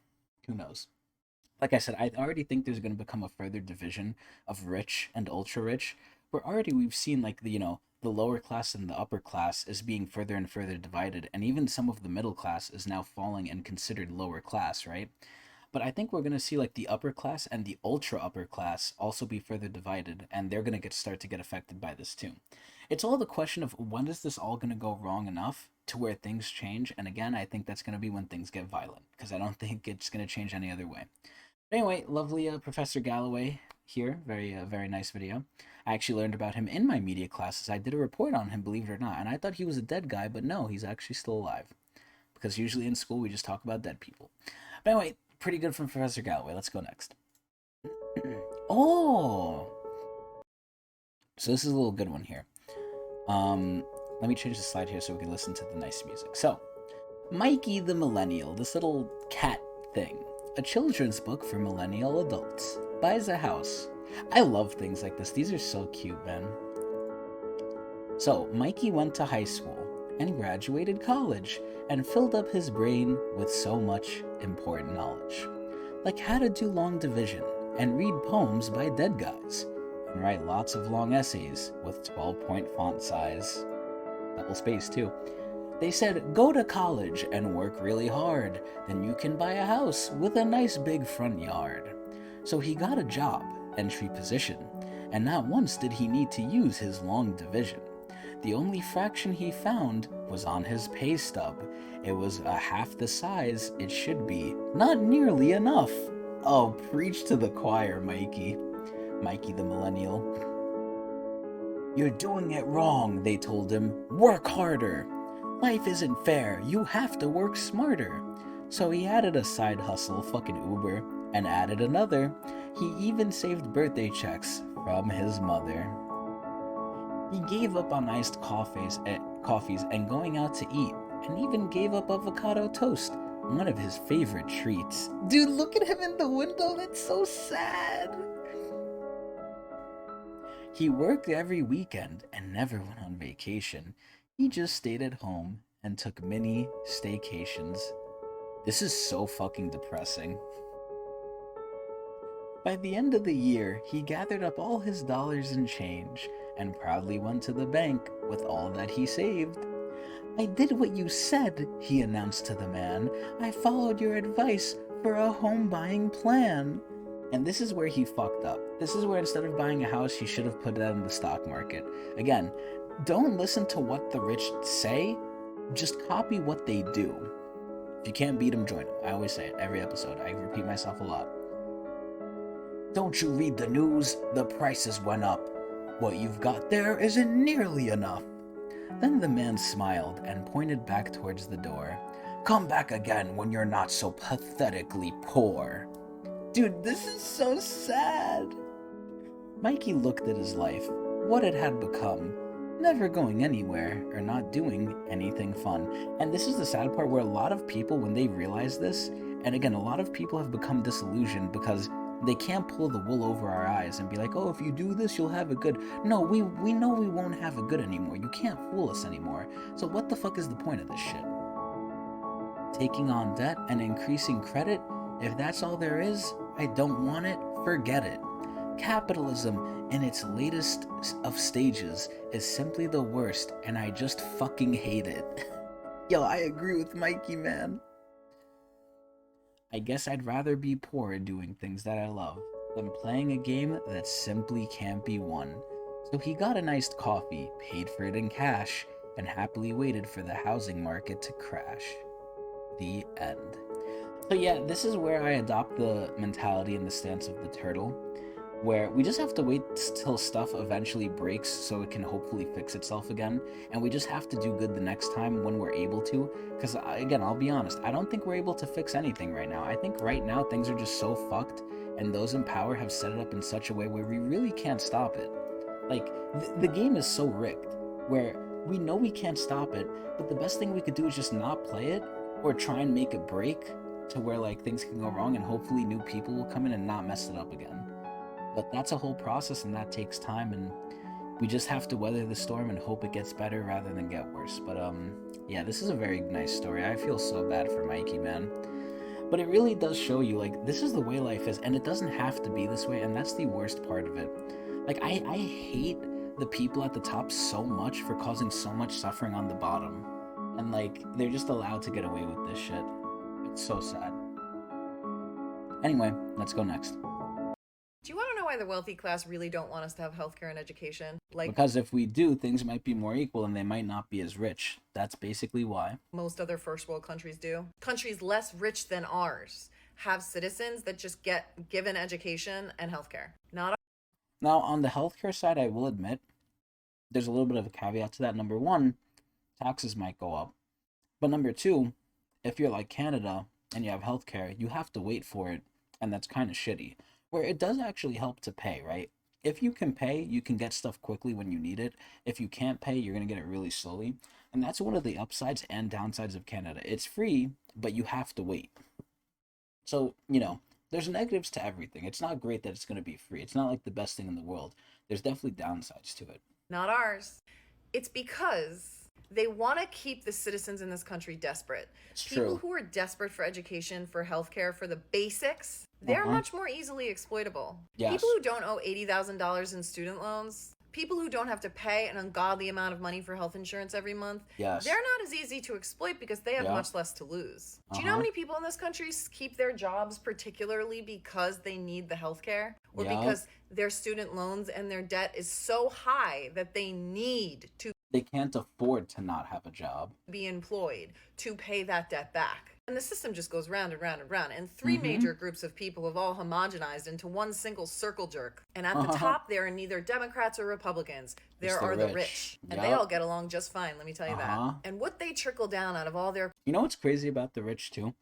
[SPEAKER 1] Who knows? Like I said, I already think there's going to become a further division of rich and ultra rich. Where already we've seen, like, the, you know, the lower class and the upper class is being further and further divided, and even some of the middle class is now falling and considered lower class, right? But I think we're going to see, like, the upper class and the ultra upper class also be further divided, and they're going to start to get affected by this too. It's all the question of, when is this all going to go wrong enough to where things change? And again, I think that's going to be when things get violent, because I don't think it's going to change any other way. But anyway, lovely Professor Galloway, here. Very nice video. I actually learned about him in my media classes. I did a report on him, believe it or not, and I thought he was a dead guy, but no, he's actually still alive. Because usually in school we just talk about dead people. But anyway, pretty good from Professor Galloway. Let's go next. Oh! So this is a little good one here. Let me change the slide here so we can listen to the nice music. So, Mikey the Millennial, this little cat thing. A children's book for millennial adults. Buys a house. I love things like this. These are so cute, man. So, Mikey went to high school and graduated college and filled up his brain with so much important knowledge. Like how to do long division and read poems by dead guys and write lots of long essays with 12-point font size. Double space too. They said, go to college and work really hard, then you can buy a house with a nice big front yard. So he got a job, entry position, and not once did he need to use his long division. The only fraction he found was on his pay stub. It was a half the size it should be. Not nearly enough. Oh, preach to the choir, Mikey. Mikey the Millennial. You're doing it wrong, they told him. Work harder. Life isn't fair, you have to work smarter. So he added a side hustle, fucking Uber, and added another. He even saved birthday checks from his mother. He gave up on iced coffees and going out to eat, and even gave up avocado toast, one of his favorite treats. Dude, look at him in the window, that's so sad. He worked every weekend and never went on vacation. He just stayed at home and took mini staycations. This is so fucking depressing. By the end of the year, he gathered up all his dollars and change and proudly went to the bank with all that he saved. I did what you said, he announced to the man. I followed your advice for a home buying plan. And this is where he fucked up. This is where instead of buying a house, he should have put that in the stock market. Again, don't listen to what the rich say, just copy what they do. If you can't beat them, join them. I always say it every episode. I repeat myself a lot. Don't you read the news? The prices went up. What you've got there isn't nearly enough. Then the man smiled and pointed back towards the door. Come back again when you're not so pathetically poor. Dude, this is so sad. Mikey looked at his life, what it had become, never going anywhere or not doing anything fun. And this is the sad part where a lot of people, when they realize this, and again, a lot of people have become disillusioned because they can't pull the wool over our eyes and be like, oh, if you do this, you'll have it good. No, we know we won't have it good anymore. You can't fool us anymore. So what the fuck is the point of this shit? Taking on debt and increasing credit? If that's all there is, I don't want it, forget it. Capitalism in its latest of stages is simply the worst, and I just fucking hate it. Yo, I agree with Mikey, man. I guess I'd rather be poor doing things that I love than playing a game that simply can't be won. So he got an iced coffee, paid for it in cash, and happily waited for the housing market to crash. The end. So yeah, this is where I adopt the mentality and the stance of the turtle, where we just have to wait till stuff eventually breaks so it can hopefully fix itself again, and we just have to do good the next time when we're able to, because again, I'll be honest, I don't think we're able to fix anything right now. I think right now things are just so fucked, and those in power have set it up in such a way where we really can't stop it. Like, the game is so rigged, where we know we can't stop it, but the best thing we could do is just not play it, or try and make it break to where like things can go wrong and hopefully new people will come in and not mess it up again. But that's a whole process and that takes time, and we just have to weather the storm and hope it gets better rather than get worse. But yeah, this is a very nice story. I feel so bad for Mikey, man. But it really does show you, like, this is the way life is, and it doesn't have to be this way, and that's the worst part of it. Like, I hate the people at the top so much for causing so much suffering on the bottom. And, like, they're just allowed to get away with this shit. It's so sad. Anyway, let's go next.
[SPEAKER 17] Do you want to know why the wealthy class really don't want us to have healthcare and education?
[SPEAKER 1] Because if we do, things might be more equal and they might not be as rich. That's basically why.
[SPEAKER 17] Most other first world countries do. Countries less rich than ours have citizens that just get given education and healthcare. Not
[SPEAKER 1] Now, on the healthcare side, I will admit there's a little bit of a caveat to that. Number one, taxes might go up. But number two, if you're like Canada and you have healthcare, you have to wait for it, and that's kind of shitty. Where it does actually help to pay, right? If you can pay, you can get stuff quickly when you need it. If you can't pay, you're going to get it really slowly. And that's one of the upsides and downsides of Canada. It's free, but you have to wait. So, you know, there's negatives to everything. It's not great that it's going to be free. It's not like the best thing in the world. There's definitely downsides to it.
[SPEAKER 17] not ours. It's because they want to keep the citizens in this country desperate. People who are desperate for education, for healthcare, for the basics, they're much more easily exploitable.
[SPEAKER 1] Yes.
[SPEAKER 17] People who don't owe $80,000 in student loans, people who don't have to pay an ungodly amount of money for health insurance every month, they're not as easy to exploit because they have much less to lose. Do you know how many people in this country keep their jobs particularly because they need the healthcare? Or because their student loans and their debt is so high that they need to
[SPEAKER 1] they can't afford to not have a job,
[SPEAKER 17] be employed to pay that debt back. And the system just goes round and round and round. And three major groups of people have all homogenized into one single circle jerk. And at the top, there are neither Democrats or Republicans. There are the rich. And they all get along just fine, let me tell you that. And what they trickle down out of all their...
[SPEAKER 1] You know what's crazy about the rich, too?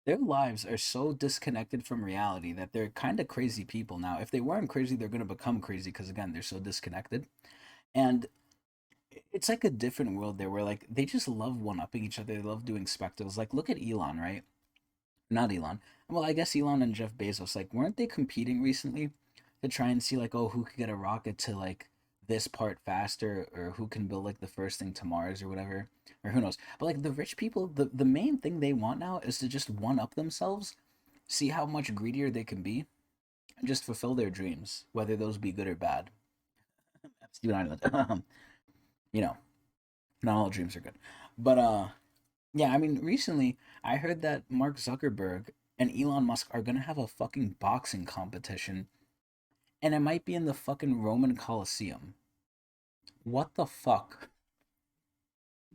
[SPEAKER 1] Their lives are so disconnected from reality that they're kind of crazy people now. If they weren't crazy, they're going to become crazy because, again, they're so disconnected. And it's like a different world there where, like, they just love one-upping each other. They love doing spectacles. Like, look at Elon, right? Not Elon. Well, I guess Elon and Jeff Bezos, like, weren't they competing recently to try and see, like, oh, who could get a rocket to, like, this part faster, or who can build, like, the first thing to Mars or whatever, or who knows. But, like, the rich people, the main thing they want now is to just one-up themselves, see how much greedier they can be, and just fulfill their dreams, whether those be good or bad. Steven Island. You know, not all dreams are good. But, yeah, I mean, recently, I heard that Mark Zuckerberg and Elon Musk are gonna have a fucking boxing competition, and it might be in the fucking Roman Colosseum. What the fuck?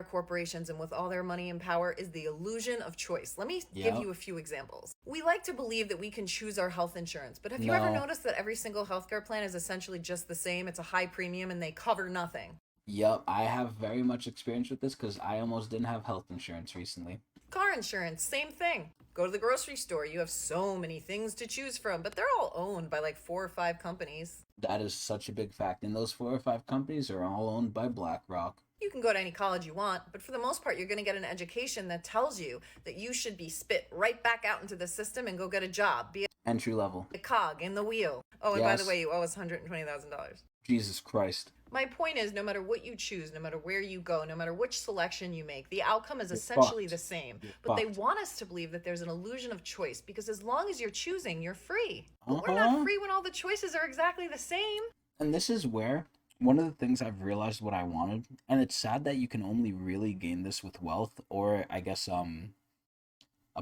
[SPEAKER 17] Corporations and with all their money and power is the illusion of choice. Let me give you a few examples. We like to believe that we can choose our health insurance, but have you ever noticed that every single healthcare plan is essentially just the same? It's a high premium and they cover nothing.
[SPEAKER 1] Yep, I have very much experience with this because I almost didn't have health insurance recently.
[SPEAKER 17] Car insurance, same thing. Go to the grocery store, you have so many things to choose from, but they're all owned by like 4 or 5 companies.
[SPEAKER 1] That is such a big fact, and those 4 or 5 companies are all owned by BlackRock.
[SPEAKER 17] You can go to any college you want, but for the most part, you're going to get an education that tells you that you should be spit right back out into the system and go get a job. Be
[SPEAKER 1] Entry level.
[SPEAKER 17] a cog in the wheel. Oh, and by the way, you owe us $120,000.
[SPEAKER 1] Jesus Christ.
[SPEAKER 17] My point is, no matter what you choose, no matter where you go, no matter which selection you make, the outcome is essentially the same. But they want us to believe that there's an illusion of choice, because as long as you're choosing, you're free. But we're not free when all the choices are exactly the same.
[SPEAKER 1] And this is where one of the things I've realized what I wanted, and it's sad that you can only really gain this with wealth, or I guess a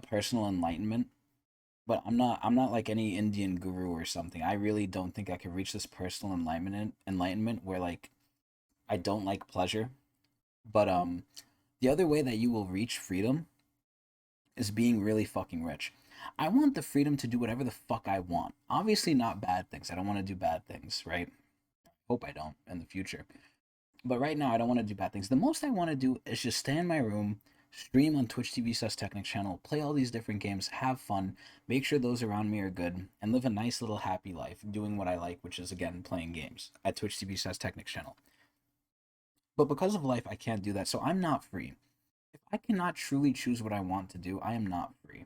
[SPEAKER 1] personal enlightenment. But I'm not like any Indian guru or something. I really don't think I could reach this personal enlightenment where, like, I don't like pleasure. But the other way that you will reach freedom is being really fucking rich. I want the freedom to do whatever the fuck I want. Obviously not bad things. I don't want to do bad things, right? Hope I don't in the future. But right now I don't want to do bad things. The most I want to do is just stay in my room, stream on Twitch TV Tecnics channel, play all these different games, have fun, make sure those around me are good, and live a nice little happy life doing what I like, which is, again, playing games at Twitch TV Tecnics channel. But because of life, I can't do that, so I'm not free. If I cannot truly choose what I want to do, I am not free.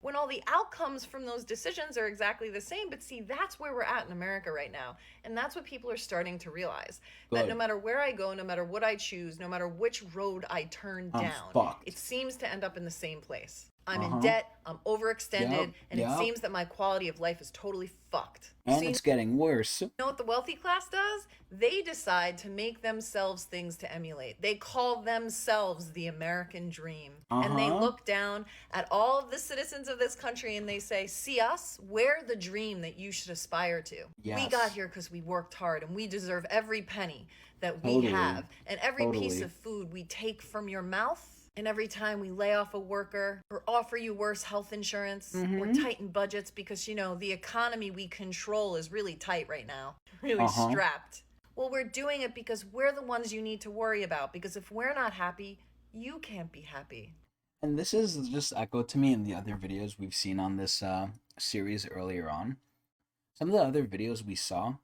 [SPEAKER 17] When all the outcomes from those decisions are exactly the same. But see, that's where we're at in America right now. And that's what people are starting to realize. That no matter where I go, no matter what I choose, no matter which road I turn down, it seems to end up in the same place. I'm in debt, I'm overextended, and it seems that my quality of life is totally fucked.
[SPEAKER 1] And it's getting worse.
[SPEAKER 17] You know what the wealthy class does? They decide to make themselves things to emulate. They call themselves the American dream. And they look down at all of the citizens of this country and they say, see us? We're the dream that you should aspire to.
[SPEAKER 1] Yes.
[SPEAKER 17] We got here because we worked hard and we deserve every penny that we have. And every piece of food we take from your mouth And every time we lay off a worker or offer you worse health insurance or tighten budgets because, you know, the economy we control is really tight right now, really strapped. Well, we're doing it because we're the ones you need to worry about, because if we're not happy, you can't be happy.
[SPEAKER 1] And this is just echoed to me in the other videos we've seen on this series earlier on. Some of the other videos we saw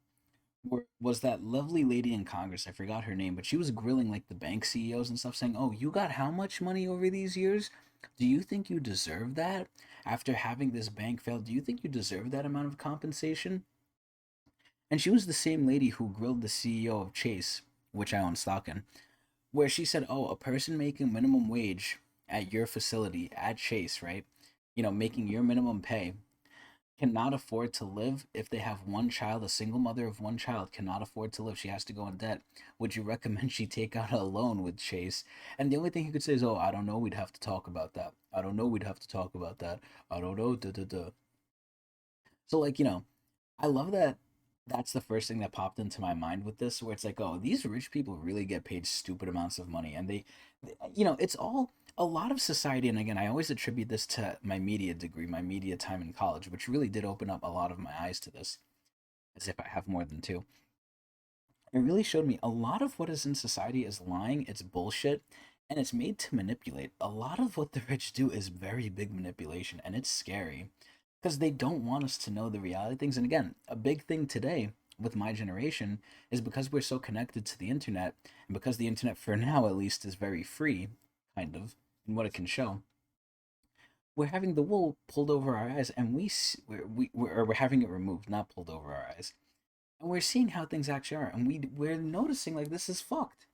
[SPEAKER 1] was that lovely lady in Congress, I forgot her name, but she was grilling like the bank CEOs and stuff, saying, oh, you got how much money over these years? Do you think you deserve that? After having this bank fail, do you think you deserve that amount of compensation? And she was the same lady who grilled the CEO of Chase, which I own stock in, where she said, oh, a person making minimum wage at your facility, at Chase, right? You know, making your minimum pay, cannot afford to live if they have one child. A single mother of one child cannot afford to live. She has to go in debt. Would you recommend she take out a loan with Chase? And the only thing he could say is, oh, I don't know. We'd have to talk about that. I don't know. We'd have to talk about that. I don't know. Duh, duh, duh. So, like, you know, I love that that's the first thing that popped into my mind with this, where it's like, oh, these rich people really get paid stupid amounts of money. And they you know, it's all a lot of society. And again, I always attribute this to my media degree, my media time in college, which really did open up a lot of my eyes to this, as if I have more than two. It really showed me a lot of what is in society is lying, it's bullshit, and it's made to manipulate. A lot of what the rich do is very big manipulation, and it's scary because they don't want us to know the reality of things. And again, a big thing today with my generation is because we're so connected to the internet, and because the internet, for now at least, is very free, kind of, in what it can show, we're having the wool pulled over our eyes, and we're having it removed, not pulled over our eyes, and we're seeing how things actually are, and we're noticing like this is fucked.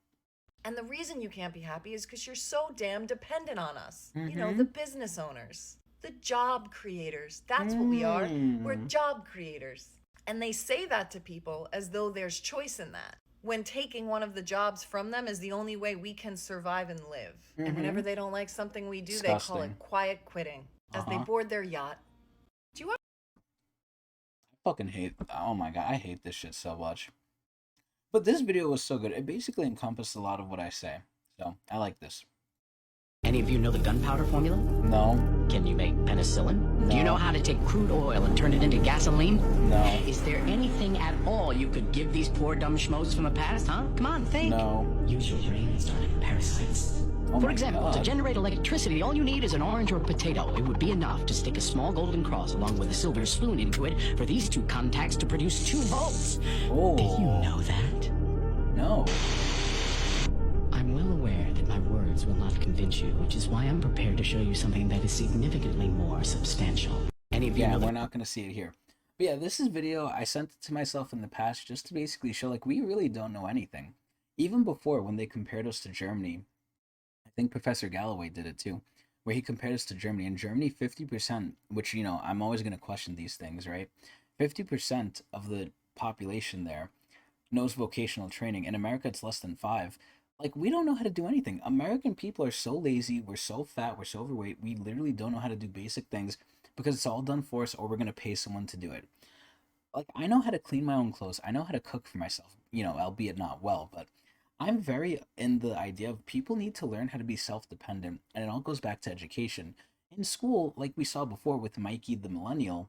[SPEAKER 17] And the reason you can't be happy is because you're so damn dependent on us. You know, the business owners, the job creators. That's what we are. We're job creators. And they say that to people as though there's choice in that, when taking one of the jobs from them is the only way we can survive and live. And whenever they don't like something we do, Disgusting. They call it quiet quitting as they board their yacht. Do you want?
[SPEAKER 1] I fucking hate, oh my god, I hate this shit so much. But this video was so good. It basically encompassed a lot of what I say. So, I like this.
[SPEAKER 18] Any of you know the gunpowder formula?
[SPEAKER 1] No.
[SPEAKER 18] Can you make penicillin?
[SPEAKER 1] No.
[SPEAKER 18] Do you know how to take crude oil and turn it into gasoline?
[SPEAKER 1] No.
[SPEAKER 18] Is there anything at all you could give these poor dumb schmoes from the past, huh? Come on, think.
[SPEAKER 1] No.
[SPEAKER 18] Use your brain and start making parasites.
[SPEAKER 1] Oh
[SPEAKER 18] For example,
[SPEAKER 1] God.
[SPEAKER 18] to generate electricity, all you need is an orange or a potato. It would be enough to stick a small golden cross along with a silver spoon into it for these two contacts to produce 2 volts.
[SPEAKER 1] Oh.
[SPEAKER 18] Did you know that?
[SPEAKER 1] No.
[SPEAKER 18] I'm well aware that my words will not convince you, which is why I'm prepared to show you something that is significantly more substantial. Any of you know
[SPEAKER 1] we're not going to see it here. But yeah, this is video I sent it to myself in the past just to basically show like we really don't know anything. Even before, when they compared us to Germany, I think Professor Galloway did it too, where he compared us to Germany. In Germany, 50%, which, you know, I'm always going to question these things, right? 50% of the population there knows vocational training. In America, it's less than 5%. Like, we don't know how to do anything. American people are so lazy, we're so fat, we're so overweight, we literally don't know how to do basic things because it's all done for us, or we're going to pay someone to do it. Like, I know how to clean my own clothes, I know how to cook for myself, you know, albeit not well, but I'm very in the idea of people need to learn how to be self-dependent, and it all goes back to education. In school, like we saw before with Mikey the Millennial,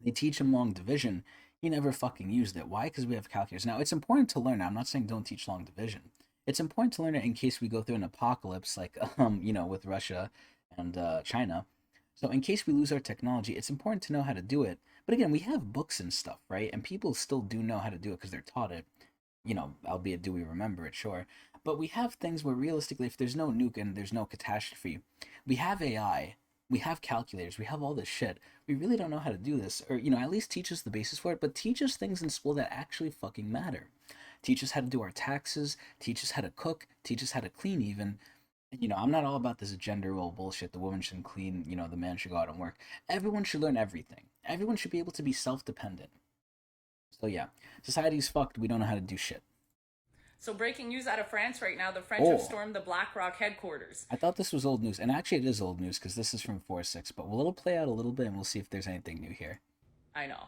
[SPEAKER 1] they teach him long division. He never fucking used it. Why? Because we have calculators. Now, it's important to learn. I'm not saying don't teach long division. It's important to learn it in case we go through an apocalypse, like, you know, with Russia and China. So in case we lose our technology, it's important to know how to do it. But again, we have books and stuff, right? And people still do know how to do it because they're taught it. You know, albeit do we remember it, sure. But we have things where realistically, if there's no nuke and there's no catastrophe, we have AI, we have calculators, we have all this shit. We really don't know how to do this. Or, you know, at least teach us the basis for it, but teach us things in school that actually fucking matter. Teach us how to do our taxes, teach us how to cook, teach us how to clean even. You know, I'm not all about this gender role bullshit. The woman shouldn't clean, you know, the man should go out and work. Everyone should learn everything. Everyone should be able to be self-dependent. So yeah, society's fucked. We don't know how to do shit.
[SPEAKER 19] So breaking news out of France right now, the French have stormed the BlackRock headquarters.
[SPEAKER 1] I thought this was old news, and actually it is old news because this is from 4/6, but we'll play out a little bit and we'll see if there's anything new here.
[SPEAKER 19] I know.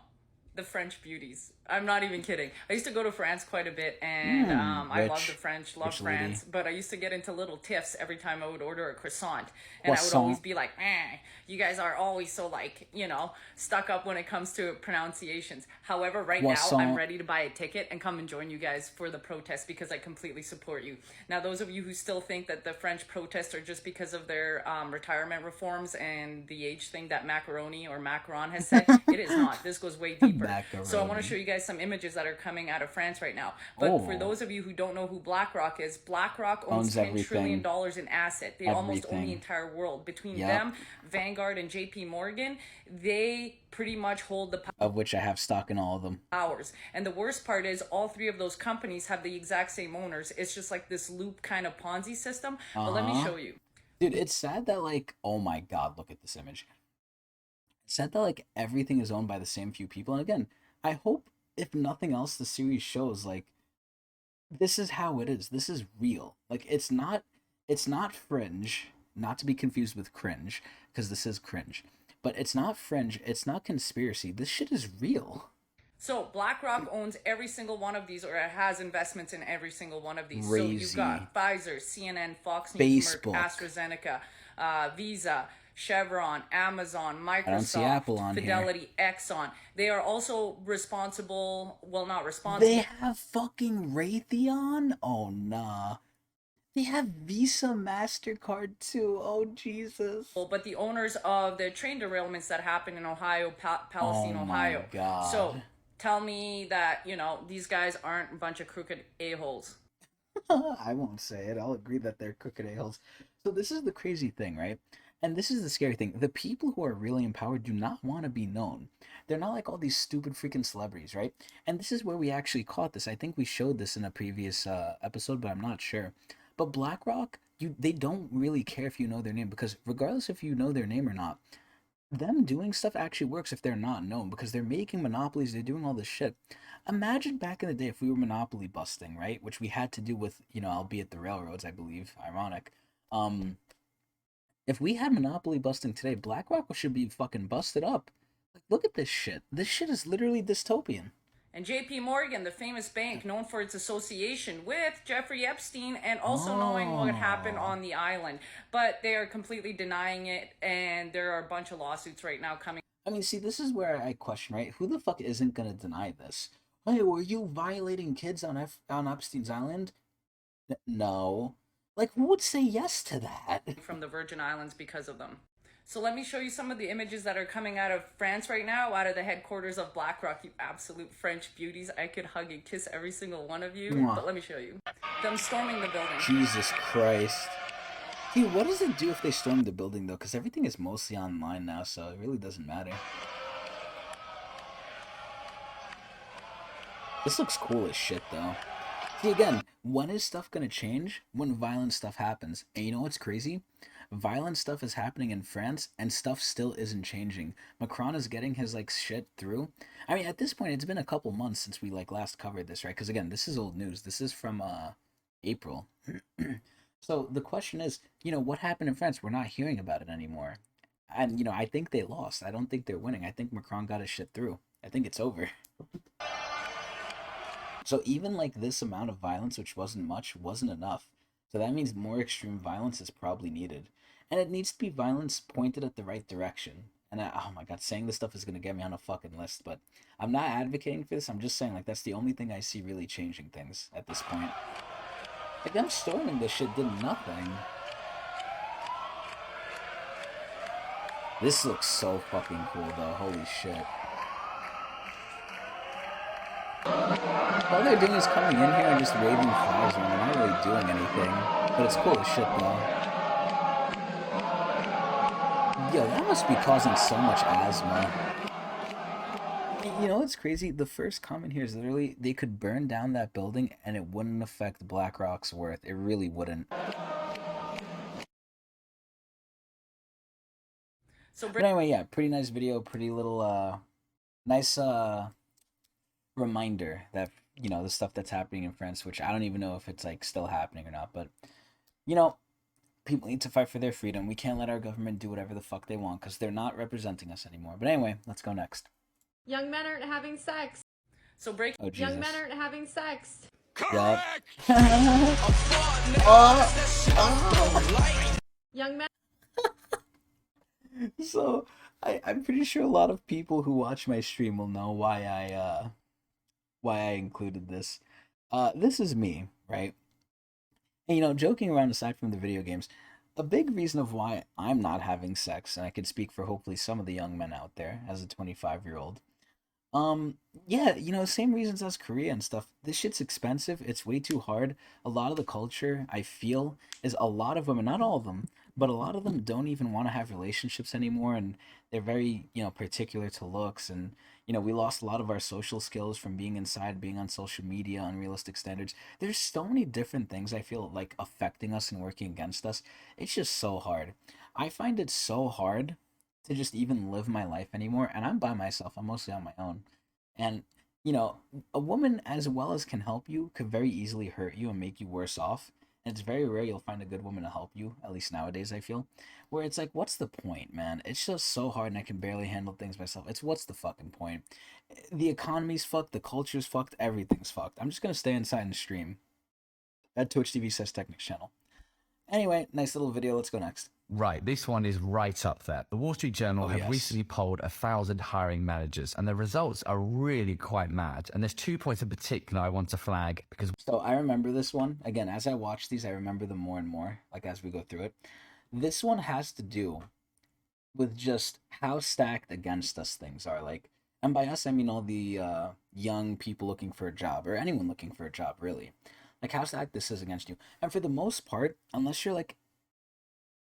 [SPEAKER 19] the French beauties. I'm not even kidding. I used to go to France quite a bit, and I love the French, love France, but I used to get into little tiffs every time I would order a croissant, and I would always be like, you guys are always so, like, you know, stuck up when it comes to pronunciations. However, right now, I'm ready to buy a ticket and come and join you guys for the protest because I completely support you. Now, those of you who still think that the French protests are just because of their retirement reforms and the age thing that Macaroni or Macron has said, it is not. This goes way deeper. So I want to show you guys some images that are coming out of France right now. But for those of you who don't know who BlackRock is, BlackRock owns $10 trillion in asset. They almost own the entire world. Between them, Vanguard, and JP Morgan, they pretty much hold the power.
[SPEAKER 1] Of which I have stock in all of them.
[SPEAKER 19] And the worst part is all three of those companies have the exact same owners. It's just like this loop kind of Ponzi system. But let me show you.
[SPEAKER 1] Dude, it's sad that, like, oh my god, look at this image. It's sad that, like, everything is owned by the same few people. And again, I hope, if nothing else, the series shows, like, this is how it is. This is real. Like, it's not fringe, not to be confused with cringe, because this is cringe. But it's not fringe, it's not conspiracy. This shit is real.
[SPEAKER 19] So BlackRock owns every single one of these, or it has investments in every single one of these.
[SPEAKER 1] Crazy.
[SPEAKER 19] So you've got Pfizer, CNN, Fox News, Merck, AstraZeneca, Visa, Chevron, Amazon, Microsoft, Fidelity, Exxon. They are also responsible, well, not responsible.
[SPEAKER 1] They have fucking Raytheon? Oh, nah. They have Visa, MasterCard too. Oh, Jesus.
[SPEAKER 19] But the owners of the train derailments that happened in Ohio, Palestine, Ohio.
[SPEAKER 1] My God.
[SPEAKER 19] So tell me that, you know, these guys aren't a bunch of crooked a-holes.
[SPEAKER 1] I won't say it. I'll agree that they're crooked a-holes. So this is the crazy thing, right? And this is the scary thing. The people who are really in power do not want to be known. They're not like all these stupid freaking celebrities, right? And this is where we actually caught this. I think we showed this in a previous episode, but I'm not sure. But BlackRock, they don't really care if you know their name, because regardless if you know their name or not, them doing stuff actually works if they're not known, because they're making monopolies, they're doing all this shit. Imagine back in the day if we were monopoly busting, right? Which we had to do with, you know, albeit the railroads, I believe. Ironic. If we had monopoly busting today, BlackRock should be fucking busted up. Like, look at this shit. This shit is literally dystopian.
[SPEAKER 19] And JP Morgan, the famous bank known for its association with Jeffrey Epstein and also knowing what happened on the island. But they are completely denying it, and there are a bunch of lawsuits right now coming.
[SPEAKER 1] I mean, see, this is where I question, right? Who the fuck isn't going to deny this? Hey, were you violating kids on Epstein's island? No. Like, who would say yes to that?
[SPEAKER 19] From the Virgin Islands because of them. So let me show you some of the images that are coming out of France right now, out of the headquarters of BlackRock, you absolute French beauties. I could hug and kiss every single one of you, but let me show you. Them storming the building.
[SPEAKER 1] Jesus Christ. Dude, what does it do if they storm the building, though? Because everything is mostly online now, so it really doesn't matter. This looks cool as shit, though. See, again, when is stuff gonna change? When violent stuff happens. And you know what's crazy? Violent stuff is happening in France, and stuff still isn't changing. Macron is getting his, like, shit through. I mean, at this point, it's been a couple months since we, like, last covered this, right? Because, again, this is old news. This is from, April. So, the question is, you know, what happened in France? We're not hearing about it anymore. And, you know, I think they lost. I don't think they're winning. I think Macron got his shit through. I think it's over. So, even, like, this amount of violence, which wasn't much, wasn't enough. So that means more extreme violence is probably needed. And it needs to be violence pointed at the right direction. And oh my god, saying this stuff is going to get me on a fucking list. But I'm not advocating for this. I'm just saying, like, that's the only thing I see really changing things at this point. Like, them storming this shit did nothing. This looks so fucking cool, though. Holy shit. All they're doing is coming in here and just waving flags around. They're not really doing anything. But it's cool as shit, though. Yo, that must be causing so much asthma. You know what's crazy? The first comment here is literally, they could burn down that building and it wouldn't affect BlackRock's worth. It really wouldn't. But anyway, yeah, pretty nice video. Pretty little, nice, reminder that, you know, the stuff that's happening in France, which I don't even know if it's, like, still happening or not, but, you know, people need to fight for their freedom. We can't let our government do whatever the fuck they want, because they're not representing us anymore. But anyway, let's go next.
[SPEAKER 6] Young men aren't having sex.
[SPEAKER 19] So break.
[SPEAKER 1] Oh, Jesus.
[SPEAKER 6] Young men aren't having sex.
[SPEAKER 1] Correct.
[SPEAKER 6] Young men.
[SPEAKER 1] So I'm pretty sure a lot of people who watch my stream will know why I included this. This is me, right? And, joking around aside from the video games, a big reason of why I'm not having sex, and I could speak for hopefully some of the young men out there as a 25-year-old. Yeah, same reasons as Korea and stuff. This shit's expensive. It's way too hard. A lot of the culture, I feel, is a lot of women, not all of them, but a lot of them don't even want to have relationships anymore, and they're very, particular to looks, and we lost a lot of our social skills from being inside, being on social media, unrealistic standards. There's so many different things I feel like affecting us and working against us. It's just so hard. I find it so hard to just even live my life anymore, and I'm by myself. I'm mostly on my own. And a woman as well as can help you could very easily hurt you and make you worse off. And it's very rare you'll find a good woman to help you, at least nowadays I feel. Where it's like, what's the point, man? It's just so hard and I can barely handle things myself. It's what's the fucking point? The economy's fucked, the culture's fucked, everything's fucked. I'm just gonna stay inside and stream. At Twitch TV says Tecnics channel. Anyway, nice little video. Let's go next.
[SPEAKER 20] Right, this one is right up there. The Wall Street Journal have recently polled 1,000 hiring managers, and the results are really quite mad. And there's 2 points in particular I want to flag because.
[SPEAKER 1] So I remember this one. Again, as I watch these, I remember them more and more, like as we go through it. This one has to do with just how stacked against us things are. Like, and by us, I mean all the young people looking for a job, or anyone looking for a job, really. Like, how stacked this is against you. And for the most part, unless you're like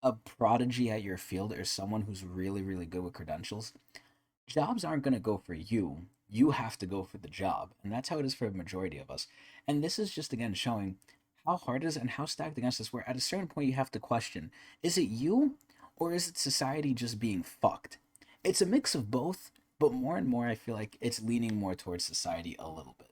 [SPEAKER 1] a prodigy at your field or someone who's really, really good with credentials, jobs aren't going to go for you. You have to go for the job. And that's how it is for a majority of us. And this is just, again, showing how hard it is and how stacked against us, where at a certain point you have to question, is it you or is it society just being fucked? It's a mix of both, but more and more I feel like it's leaning more towards society a little bit.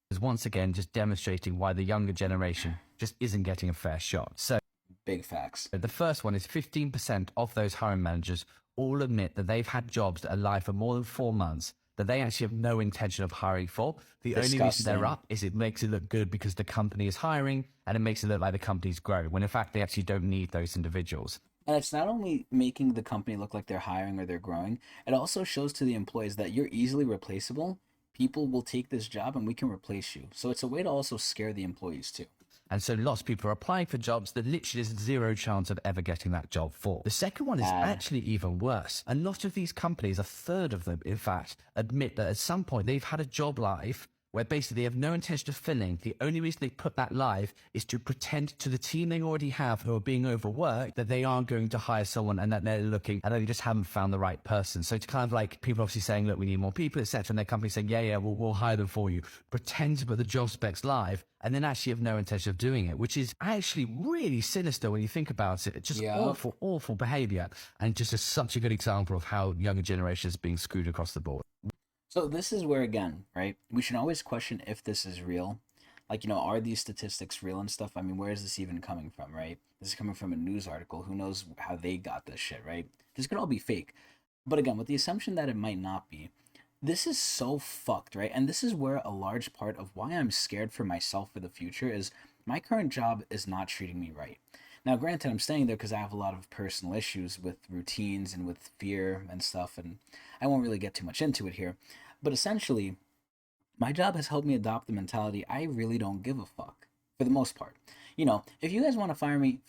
[SPEAKER 20] Is once again just demonstrating why the younger generation just isn't getting a fair shot. So,
[SPEAKER 1] big facts.
[SPEAKER 20] The first one is 15% of those hiring managers all admit that they've had jobs that are live for more than 4 months that they actually have no intention of hiring for. The only reason they're up is it makes it look good because the company is hiring, and it makes it look like the company's growing, when in fact they actually don't need those individuals.
[SPEAKER 1] And it's not only making the company look like they're hiring or they're growing, it also shows to the employees that you're easily replaceable. People will take this job and we can replace you. So it's a way to also scare the employees too.
[SPEAKER 20] And so lots of people are applying for jobs that literally there's zero chance of ever getting that job for. The second one is actually even worse. A lot of these companies, a third of them, in fact, admit that at some point they've had a job live where basically they have no intention of filling. The only reason they put that live is to pretend to the team they already have who are being overworked that they aren't going to hire someone and that they're looking and they just haven't found the right person. So it's kind of like people obviously saying, look, we need more people, etc. And their company saying, yeah, we'll hire them for you. Pretend to put the job specs live and then actually have no intention of doing it, which is actually really sinister when you think about it. It's just awful behavior, and just is such a good example of how younger generations are being screwed across the board.
[SPEAKER 1] So this is where, again, right, we should always question if this is real. Like, are these statistics real and stuff? I mean, where is this even coming from, right? This is coming from a news article. Who knows how they got this shit, right? This could all be fake. But again, with the assumption that it might not be, this is so fucked, right? And this is where a large part of why I'm scared for myself for the future is my current job is not treating me right. Now, granted, I'm staying there because I have a lot of personal issues with routines and with fear and stuff, and I won't really get too much into it here. But essentially, my job has helped me adopt the mentality I really don't give a fuck, for the most part. If you guys want to fire me,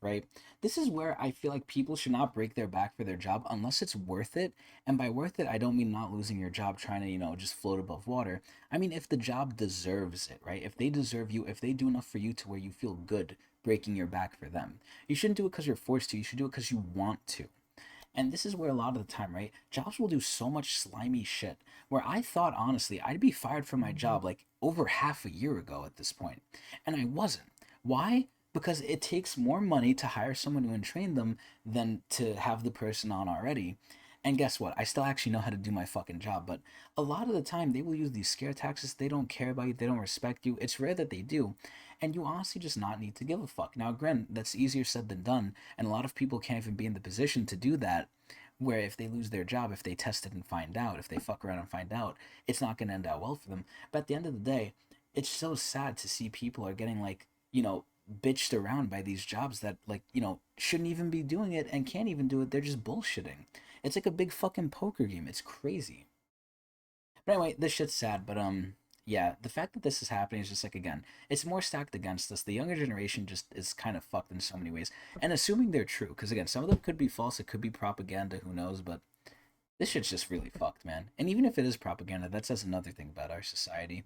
[SPEAKER 1] right? This is where I feel like people should not break their back for their job unless it's worth it. And by worth it, I don't mean not losing your job trying to, just float above water. I mean, if the job deserves it, right? If they deserve you, if they do enough for you to where you feel good breaking your back for them. You shouldn't do it because you're forced to. You should do it because you want to. And this is where a lot of the time, right, jobs will do so much slimy shit where I thought, honestly, I'd be fired from my job like over half a year ago at this point. And I wasn't. Why? Because it takes more money to hire someone to train them than to have the person on already. And guess what? I still actually know how to do my fucking job. But a lot of the time, they will use these scare tactics. They don't care about you. They don't respect you. It's rare that they do. And you honestly just not need to give a fuck. Now, granted, that's easier said than done. And a lot of people can't even be in the position to do that. where if they lose their job, if they test it and find out, if they fuck around and find out, it's not going to end out well for them. But at the end of the day, it's so sad to see people are getting like, you know, bitched around by these jobs that, like, you know, shouldn't even be doing it and can't even do it. They're just bullshitting. It's like a big fucking poker game. It's crazy. But anyway, this shit's sad, but yeah, the fact that this is happening is just like, again, it's more stacked against us. The younger generation just is kind of fucked in so many ways. And assuming they're true, because again, some of them could be false, it could be propaganda, who knows, but this shit's just really fucked, man. And even if it is propaganda, that says another thing about our society.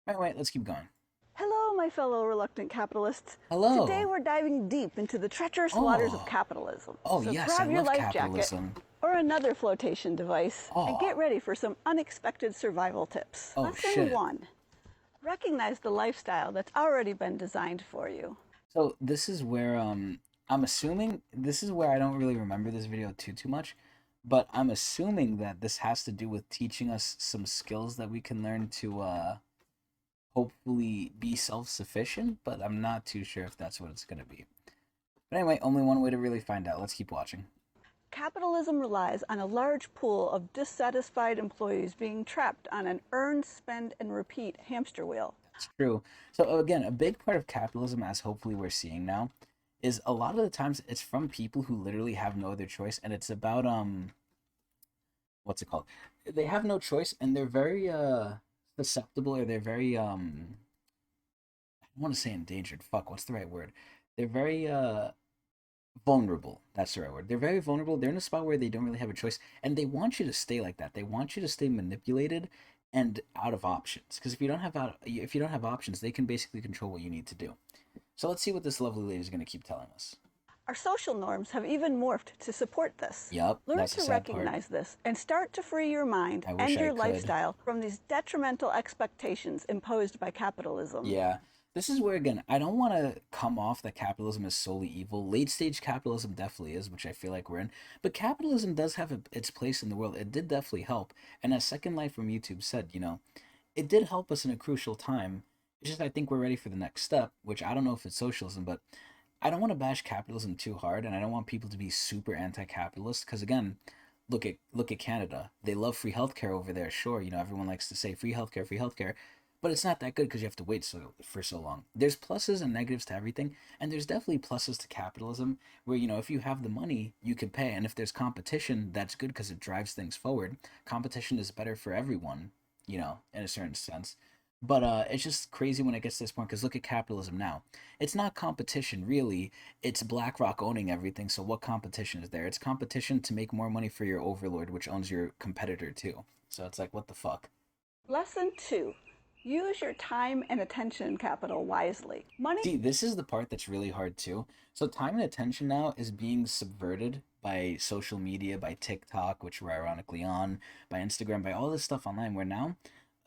[SPEAKER 1] Anyway, let's keep going.
[SPEAKER 21] Hello, my fellow reluctant capitalists.
[SPEAKER 1] Hello.
[SPEAKER 21] Today we're diving deep into the treacherous waters of capitalism.
[SPEAKER 1] Oh,
[SPEAKER 21] so
[SPEAKER 1] yes,
[SPEAKER 21] grab
[SPEAKER 1] I
[SPEAKER 21] your
[SPEAKER 1] love
[SPEAKER 21] life
[SPEAKER 1] capitalism.
[SPEAKER 21] jacket or another flotation device and get ready for some unexpected survival tips.
[SPEAKER 1] Oh,
[SPEAKER 21] Lesson
[SPEAKER 1] shit.
[SPEAKER 21] 1. Recognize the lifestyle that's already been designed for you.
[SPEAKER 1] So this is where I'm assuming, this is where I don't really remember this video too much, but I'm assuming that this has to do with teaching us some skills that we can learn to hopefully be self-sufficient, but I'm not too sure if that's what it's going to be. But anyway, only one way to really find out. Let's keep watching.
[SPEAKER 21] Capitalism relies on a large pool of dissatisfied employees being trapped on an earn, spend, and repeat hamster wheel.
[SPEAKER 1] That's true. So again, a big part of capitalism, as hopefully we're seeing now, is a lot of the times it's from people who literally have no other choice, and it's about what's it called? They have no choice, and they're very susceptible, or they're very I don't want to say endangered. Fuck, what's the right word? They're very vulnerable. That's the right word. They're very vulnerable. They're in a spot where they don't really have a choice, and they want you to stay like that. They want you to stay manipulated and out of options. Because if you don't have options, they can basically control what you need to do. So let's see what this lovely lady is going to keep telling us.
[SPEAKER 21] Our social norms have even morphed to support this.
[SPEAKER 1] Yep,
[SPEAKER 21] Learn
[SPEAKER 1] that's
[SPEAKER 21] to
[SPEAKER 1] the sad part.
[SPEAKER 21] recognize this and start to free your mind
[SPEAKER 1] I
[SPEAKER 21] and
[SPEAKER 1] wish I
[SPEAKER 21] your
[SPEAKER 1] could.
[SPEAKER 21] lifestyle from these detrimental expectations imposed by capitalism.
[SPEAKER 1] Yeah. This is where, again, I don't want to come off that capitalism is solely evil. Late stage capitalism definitely is, which I feel like we're in. But capitalism does have its place in the world. It did definitely help. And as Second Life from YouTube said, you know, it did help us in a crucial time. It's just I think we're ready for the next step, which I don't know if it's socialism, but I don't want to bash capitalism too hard, and I don't want people to be super anti-capitalist, because again, look at Canada. They love free healthcare over there. Sure, you know, everyone likes to say free healthcare. But it's not that good because you have to wait for so long. There's pluses and negatives to everything, and there's definitely pluses to capitalism where, you know, if you have the money, you can pay. And if there's competition, that's good because it drives things forward. Competition is better for everyone, you know, in a certain sense. But it's just crazy when it gets to this point because look at capitalism now. It's not competition, really. It's BlackRock owning everything, so what competition is there? It's competition to make more money for your overlord, which owns your competitor too. So it's like, what the fuck?
[SPEAKER 21] Lesson 2. Use your time and attention capital wisely. Money.
[SPEAKER 1] See, this is the part that's really hard too. So time and attention now is being subverted by social media, by TikTok, which we're ironically on, by Instagram, by all this stuff online, where now,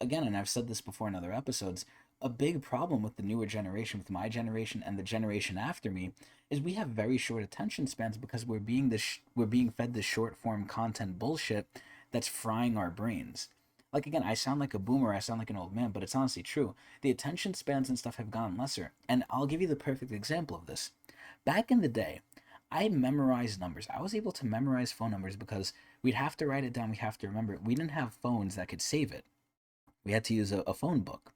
[SPEAKER 1] again, and I've said this before in other episodes, a big problem with the newer generation, with my generation and the generation after me, is we have very short attention spans because we're being fed this short form content bullshit that's frying our brains. Like, again, I sound like a boomer, I sound like an old man, but it's honestly true. The attention spans and stuff have gotten lesser. And I'll give you the perfect example of this. Back in the day, I memorized numbers. I was able to memorize phone numbers because we'd have to write it down, we have to remember it. We didn't have phones that could save it. We had to use a phone book.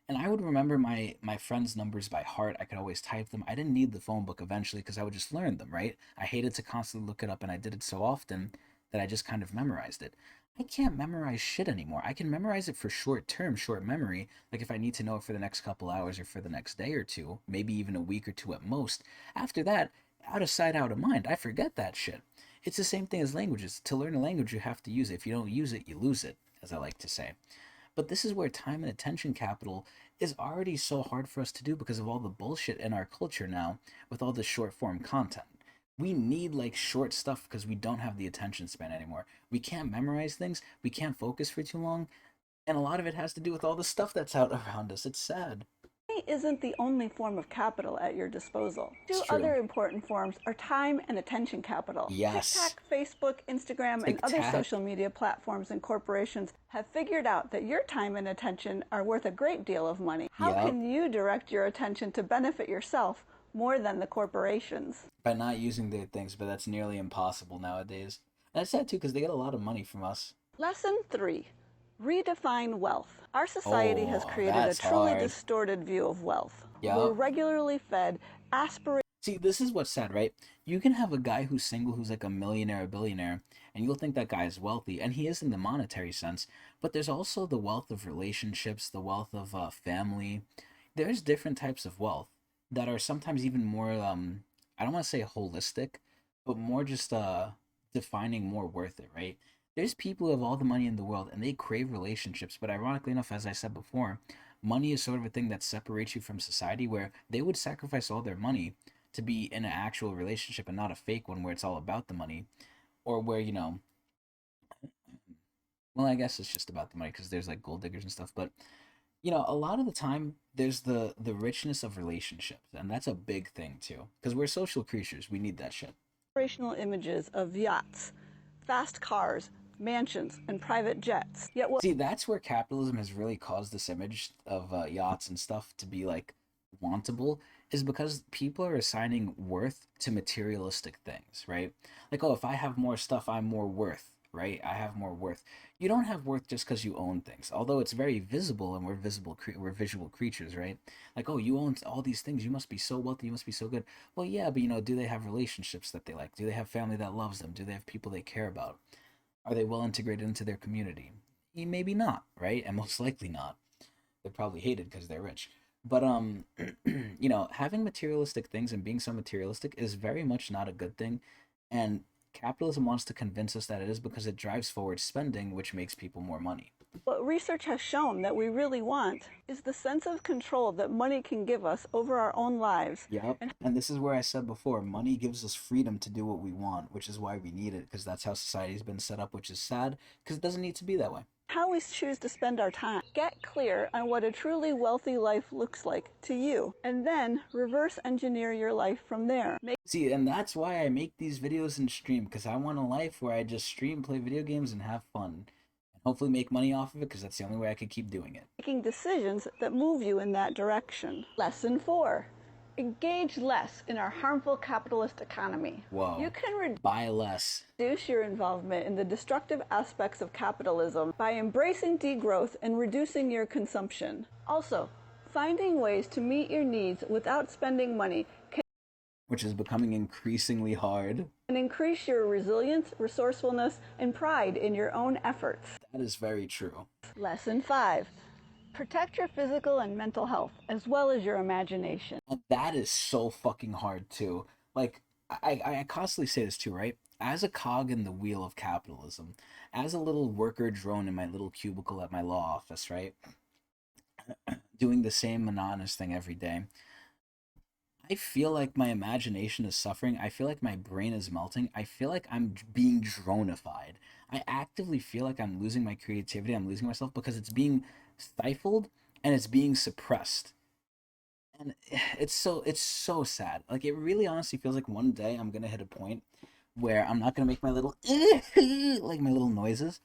[SPEAKER 1] And I would remember my friends' numbers by heart. I could always type them. I didn't need the phone book eventually because I would just learn them, right? I hated to constantly look it up, and I did it so often that I just kind of memorized it. I can't memorize shit anymore. I can memorize it for short memory, like if I need to know it for the next couple hours or for the next day or two, maybe even a week or two at most. After that, out of sight, out of mind. I forget that shit. It's the same thing as languages. To learn a language, you have to use it. If you don't use it, you lose it, as I like to say. But this is where time and attention capital is already so hard for us to do because of all the bullshit in our culture now with all the short form content. We need like short stuff because we don't have the attention span anymore. We can't memorize things. We can't focus for too long. And a lot of it has to do with all the stuff that's out around us. It's sad.
[SPEAKER 21] Money isn't the only form of capital at your disposal.
[SPEAKER 1] It's
[SPEAKER 21] Two
[SPEAKER 1] true.
[SPEAKER 21] other important forms are time and attention capital.
[SPEAKER 1] Yes.
[SPEAKER 21] TikTok, Facebook, Instagram, and other social media platforms and corporations have figured out that your time and attention are worth a great deal of money. How can you direct your attention to benefit yourself more than the corporations?
[SPEAKER 1] By not using their things, but that's nearly impossible nowadays. That's sad too, because they get a lot of money from us.
[SPEAKER 21] Lesson 3. Redefine wealth. Our society has created a truly distorted view of wealth. Yep. We're regularly fed aspirations.
[SPEAKER 1] See, this is what's sad, right? You can have a guy who's single who's like a millionaire, a billionaire, and you'll think that guy is wealthy, and he is in the monetary sense, but there's also the wealth of relationships, the wealth of family. There's different types of wealth that are sometimes even more, I don't want to say holistic, but more just defining more worth it, right? There's people who have all the money in the world and they crave relationships, but ironically enough, as I said before, money is sort of a thing that separates you from society, where they would sacrifice all their money to be in an actual relationship and not a fake one where it's all about the money, or where, you know, well, I guess it's just about the money because there's like gold diggers and stuff, but you know, a lot of the time there's the richness of relationships, and that's a big thing too, because we're social creatures. We need that shit.
[SPEAKER 21] Aspirational images of yachts, fast cars, mansions, and private jets. Yet
[SPEAKER 1] see, that's where capitalism has really caused this image of yachts and stuff to be like wantable, is because people are assigning worth to materialistic things, right? Like, oh, if I have more stuff, I'm more worth, right? I have more worth. You don't have worth just because you own things, although it's very visible, and we're visual creatures, right? Like, oh, you own all these things, you must be so wealthy, you must be so good. Well, yeah, but you know, do they have relationships that they like? Do they have family that loves them? Do they have people they care about? Are they well integrated into their community? Maybe not, right? And most likely not. They're probably hated because they're rich. But you know, having materialistic things and being so materialistic is very much not a good thing, and capitalism wants to convince us that it is because it drives forward spending, which makes people more money.
[SPEAKER 21] What research has shown that we really want is the sense of control that money can give us over our own lives.
[SPEAKER 1] Yep. And this is where I said before, money gives us freedom to do what we want, which is why we need it, because that's how society's been set up, which is sad, because it doesn't need to be that way.
[SPEAKER 21] How we choose to spend our time. Get clear on what a truly wealthy life looks like to you, and then reverse engineer your life from there.
[SPEAKER 1] See, and that's why I make these videos and stream, because I want a life where I just stream, play video games, and have fun. And hopefully make money off of it, because that's the only way I could keep doing it.
[SPEAKER 21] Making decisions that move you in that direction. Lesson 4. Engage less in our harmful capitalist economy.
[SPEAKER 1] Whoa.
[SPEAKER 21] You can
[SPEAKER 1] buy less.
[SPEAKER 21] Reduce your involvement in the destructive aspects of capitalism by embracing degrowth and reducing your consumption. Also, finding ways to meet your needs without spending money
[SPEAKER 1] which is becoming increasingly hard.
[SPEAKER 21] And increase your resilience, resourcefulness, and pride in your own efforts.
[SPEAKER 1] That is very true.
[SPEAKER 21] Lesson 5. Protect your physical and mental health, as well as your imagination.
[SPEAKER 1] And that is so fucking hard, too. Like, I constantly say this, too, right? As a cog in the wheel of capitalism, as a little worker drone in my little cubicle at my law office, right? Doing the same monotonous thing every day, I feel like my imagination is suffering. I feel like my brain is melting. I feel like I'm being dronified. I actively feel like I'm losing my creativity. I'm losing myself because it's being stifled and it's being suppressed. And it's so sad. Like, it really honestly feels like one day I'm gonna hit a point where I'm not gonna make my little like my little noises,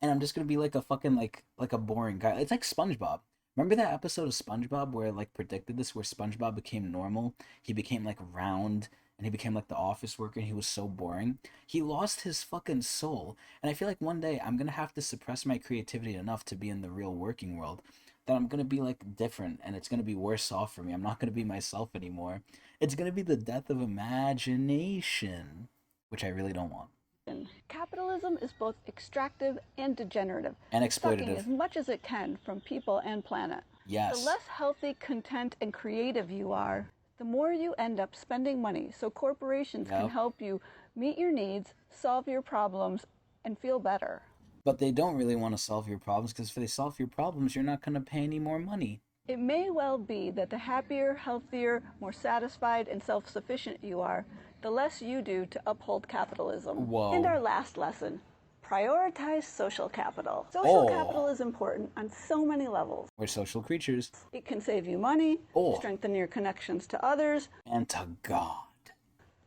[SPEAKER 1] and I'm just gonna be like a fucking like a boring guy. It's like SpongeBob. Remember that episode of SpongeBob where it like predicted this, where SpongeBob became normal? He became like round, and he became like the office worker, and he was so boring. He lost his fucking soul. And I feel like one day I'm gonna have to suppress my creativity enough to be in the real working world that I'm gonna be like different, and it's gonna be worse off for me. I'm not gonna be myself anymore. It's gonna be the death of imagination, which I really don't want.
[SPEAKER 21] Capitalism is both extractive and degenerative,
[SPEAKER 1] and exploitative,
[SPEAKER 21] sucking as much as it can from people and planet.
[SPEAKER 1] Yes.
[SPEAKER 21] The less healthy, content, and creative you are, the more you end up spending money, so corporations can help you meet your needs, solve your problems, and feel better.
[SPEAKER 1] But they don't really want to solve your problems, because if they solve your problems, you're not going to pay any more money.
[SPEAKER 21] It may well be that the happier, healthier, more satisfied, and self-sufficient you are, the less you do to uphold capitalism.
[SPEAKER 1] Whoa.
[SPEAKER 21] And our last lesson, prioritize social capital. Social capital is important on so many levels.
[SPEAKER 1] We're social creatures.
[SPEAKER 21] It can save you money, strengthen your connections to others,
[SPEAKER 1] and to God.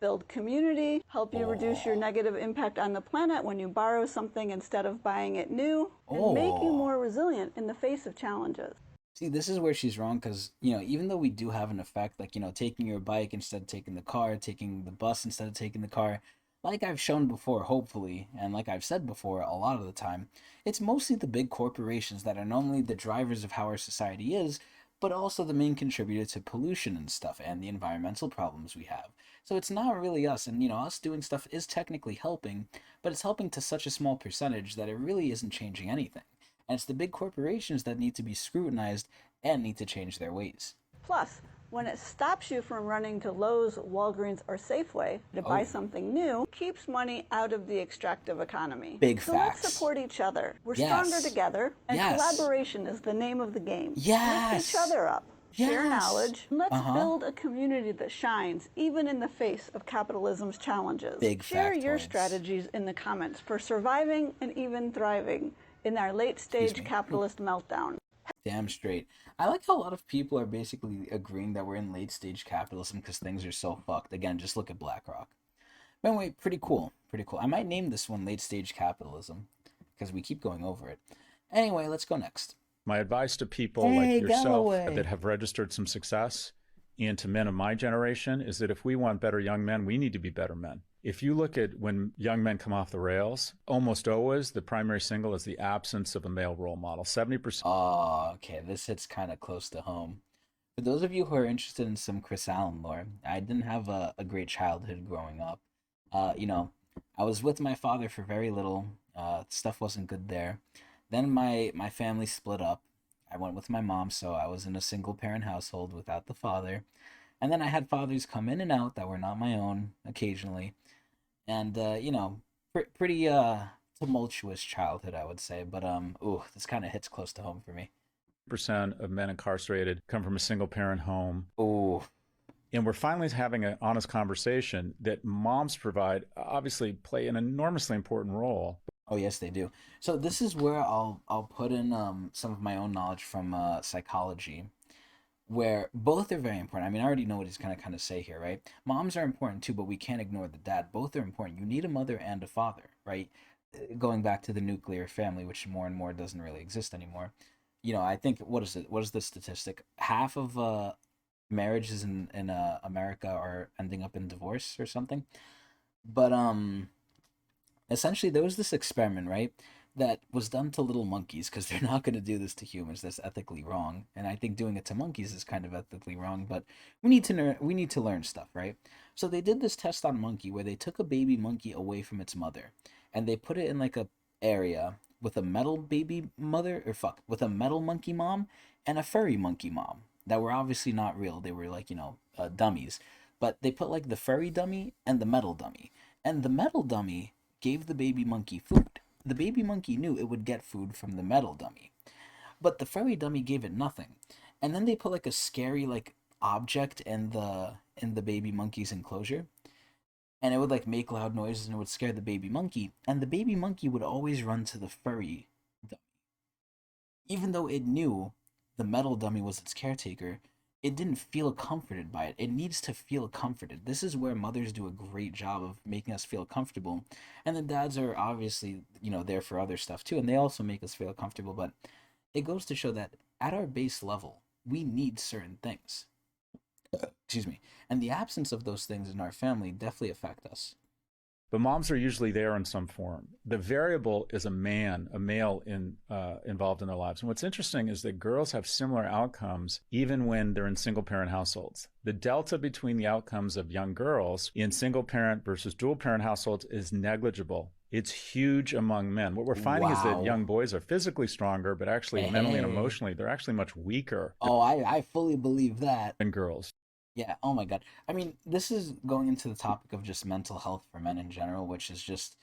[SPEAKER 21] Build community, help you reduce your negative impact on the planet when you borrow something instead of buying it new, and make you more resilient in the face of challenges.
[SPEAKER 1] See, this is where she's wrong, because, you know, even though we do have an effect, like, you know, taking your bike instead of taking the car, taking the bus instead of taking the car, like I've shown before, hopefully, and like I've said before a lot of the time, it's mostly the big corporations that are not only the drivers of how our society is, but also the main contributor to pollution and stuff and the environmental problems we have. So it's not really us, and us doing stuff is technically helping, but it's helping to such a small percentage that it really isn't changing anything. And it's the big corporations that need to be scrutinized and need to change their ways.
[SPEAKER 21] Plus, when it stops you from running to Lowe's, Walgreens, or Safeway to buy something new, keeps money out of the extractive economy.
[SPEAKER 1] Big
[SPEAKER 21] so
[SPEAKER 1] facts.
[SPEAKER 21] Let's support each other. We're stronger together, and collaboration is the name of the game.
[SPEAKER 1] Yes.
[SPEAKER 21] Lift each other up. Share knowledge. And let's
[SPEAKER 1] Uh-huh.
[SPEAKER 21] build a community that shines, even in the face of capitalism's challenges.
[SPEAKER 1] Big
[SPEAKER 21] Share your
[SPEAKER 1] factoids.
[SPEAKER 21] strategies in the comments for surviving and even thriving in our late-stage capitalist meltdown.
[SPEAKER 1] Damn straight. I like how a lot of people are basically agreeing that we're in late stage capitalism because things are so fucked. Again, just look at BlackRock. But anyway, pretty cool. Pretty cool. I might name this one late stage capitalism because we keep going over it. Anyway, let's go next.
[SPEAKER 16] My advice to people like yourself that have registered some success and to men of my generation is that if we want better young men, we need to be better men. If you look at when young men come off the rails, almost always the primary single is the absence of a male role model. 70%.
[SPEAKER 1] Oh, okay. This hits kind of close to home. For those of you who are interested in some Chris Allen lore, I didn't have a great childhood growing up. I was with my father for very little. Stuff wasn't good there. Then my family split up. I went with my mom, so I was in a single parent household without the father. And then I had fathers come in and out that were not my own occasionally. And, pretty tumultuous childhood, I would say. But, this kind of hits close to home for me.
[SPEAKER 16] Percent of men incarcerated come from a single parent home.
[SPEAKER 1] Oh.
[SPEAKER 16] And we're finally having an honest conversation that moms provide, obviously play an enormously important role.
[SPEAKER 1] Oh, yes, they do. So this is where I'll put in some of my own knowledge from psychology, where both are very important. I mean, I already know what he's going to kind of say here, right? Moms are important too, but we can't ignore the dad. Both are important. You need a mother and a father, right? Going back to the nuclear family, which more and more doesn't really exist anymore. I think, what is it? What is the statistic? Half of marriages in America are ending up in divorce or something. But essentially there was this experiment, right, that was done to little monkeys because they're not going to do this to humans. That's ethically wrong, and I think doing it to monkeys is kind of ethically wrong. But we need to learn stuff, right? So they did this test on monkey where they took a baby monkey away from its mother, and they put it in like a area with a metal baby mother, with a metal monkey mom and a furry monkey mom that were obviously not real. They were like dummies, but they put like the furry dummy and the metal dummy, and the metal dummy gave the baby monkey food. The baby monkey knew it would get food from the metal dummy, but the furry dummy gave it nothing. And then they put like a scary like object in the baby monkey's enclosure, and it would like make loud noises and it would scare the baby monkey, and the baby monkey would always run to the furry dummy. Even though it knew the metal dummy was its caretaker, it didn't feel comforted by it. It needs to feel comforted. This is where mothers do a great job of making us feel comfortable. And the dads are obviously, there for other stuff too. And they also make us feel comfortable. But it goes to show that at our base level, we need certain things. Excuse me. And the absence of those things in our family definitely affect us.
[SPEAKER 16] But moms are usually there in some form. The variable is a male involved in their lives. And what's interesting is that girls have similar outcomes even when they're in single-parent households. The delta between the outcomes of young girls in single-parent versus dual-parent households is negligible. It's huge among men. What we're finding is that young boys are physically stronger, but actually mentally and emotionally, they're actually much weaker.
[SPEAKER 1] Oh, I fully believe that.
[SPEAKER 16] Than girls.
[SPEAKER 1] Yeah, oh my God. I mean, this is going into the topic of just mental health for men in general, which is just,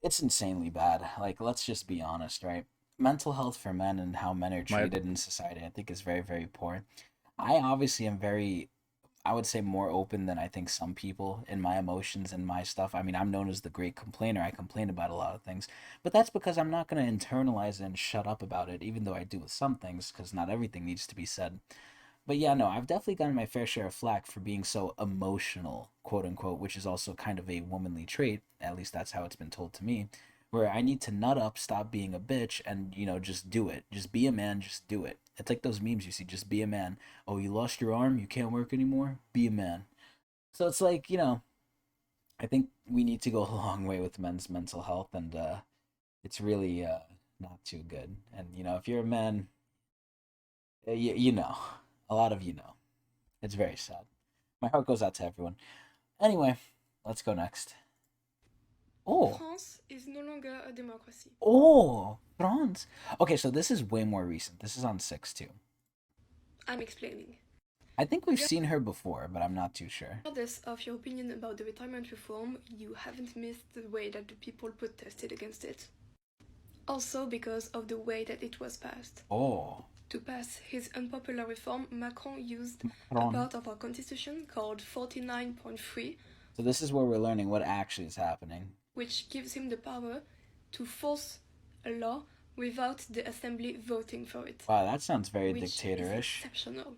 [SPEAKER 1] it's insanely bad. Like, let's just be honest, right? Mental health for men and how men are treated in society, I think is very, very poor. I obviously am I would say more open than I think some people in my emotions and my stuff. I mean, I'm known as the great complainer. I complain about a lot of things, but that's because I'm not going to internalize it and shut up about it, even though I do with some things, because not everything needs to be said. But yeah, no, I've definitely gotten my fair share of flack for being so emotional, quote unquote, which is also kind of a womanly trait. At least that's how it's been told to me, where I need to nut up, stop being a bitch, and, just do it. Just be a man, just do it. It's like those memes you see, just be a man. Oh, you lost your arm? You can't work anymore? Be a man. So it's like, I think we need to go a long way with men's mental health, and it's really not too good. And if you're a man, you know, a lot of it's very sad. My heart goes out to everyone. Anyway, let's go next. Oh.
[SPEAKER 2] France is no longer a democracy.
[SPEAKER 1] Oh, France. Okay, so this is way more recent. This is on 6 too.
[SPEAKER 2] I'm explaining.
[SPEAKER 1] I think we've seen her before, but I'm not too sure.
[SPEAKER 2] Regardless of your opinion about the retirement reform, you haven't missed the way that the people protested against it. Also because of the way that it was passed.
[SPEAKER 1] Oh.
[SPEAKER 2] To pass his unpopular reform, Macron used a part of our constitution called 49.3.
[SPEAKER 1] So this is where we're learning what actually is happening.
[SPEAKER 2] Which gives him the power to force a law without the assembly voting for it.
[SPEAKER 1] Wow, that sounds very dictatorish.
[SPEAKER 2] Exceptional.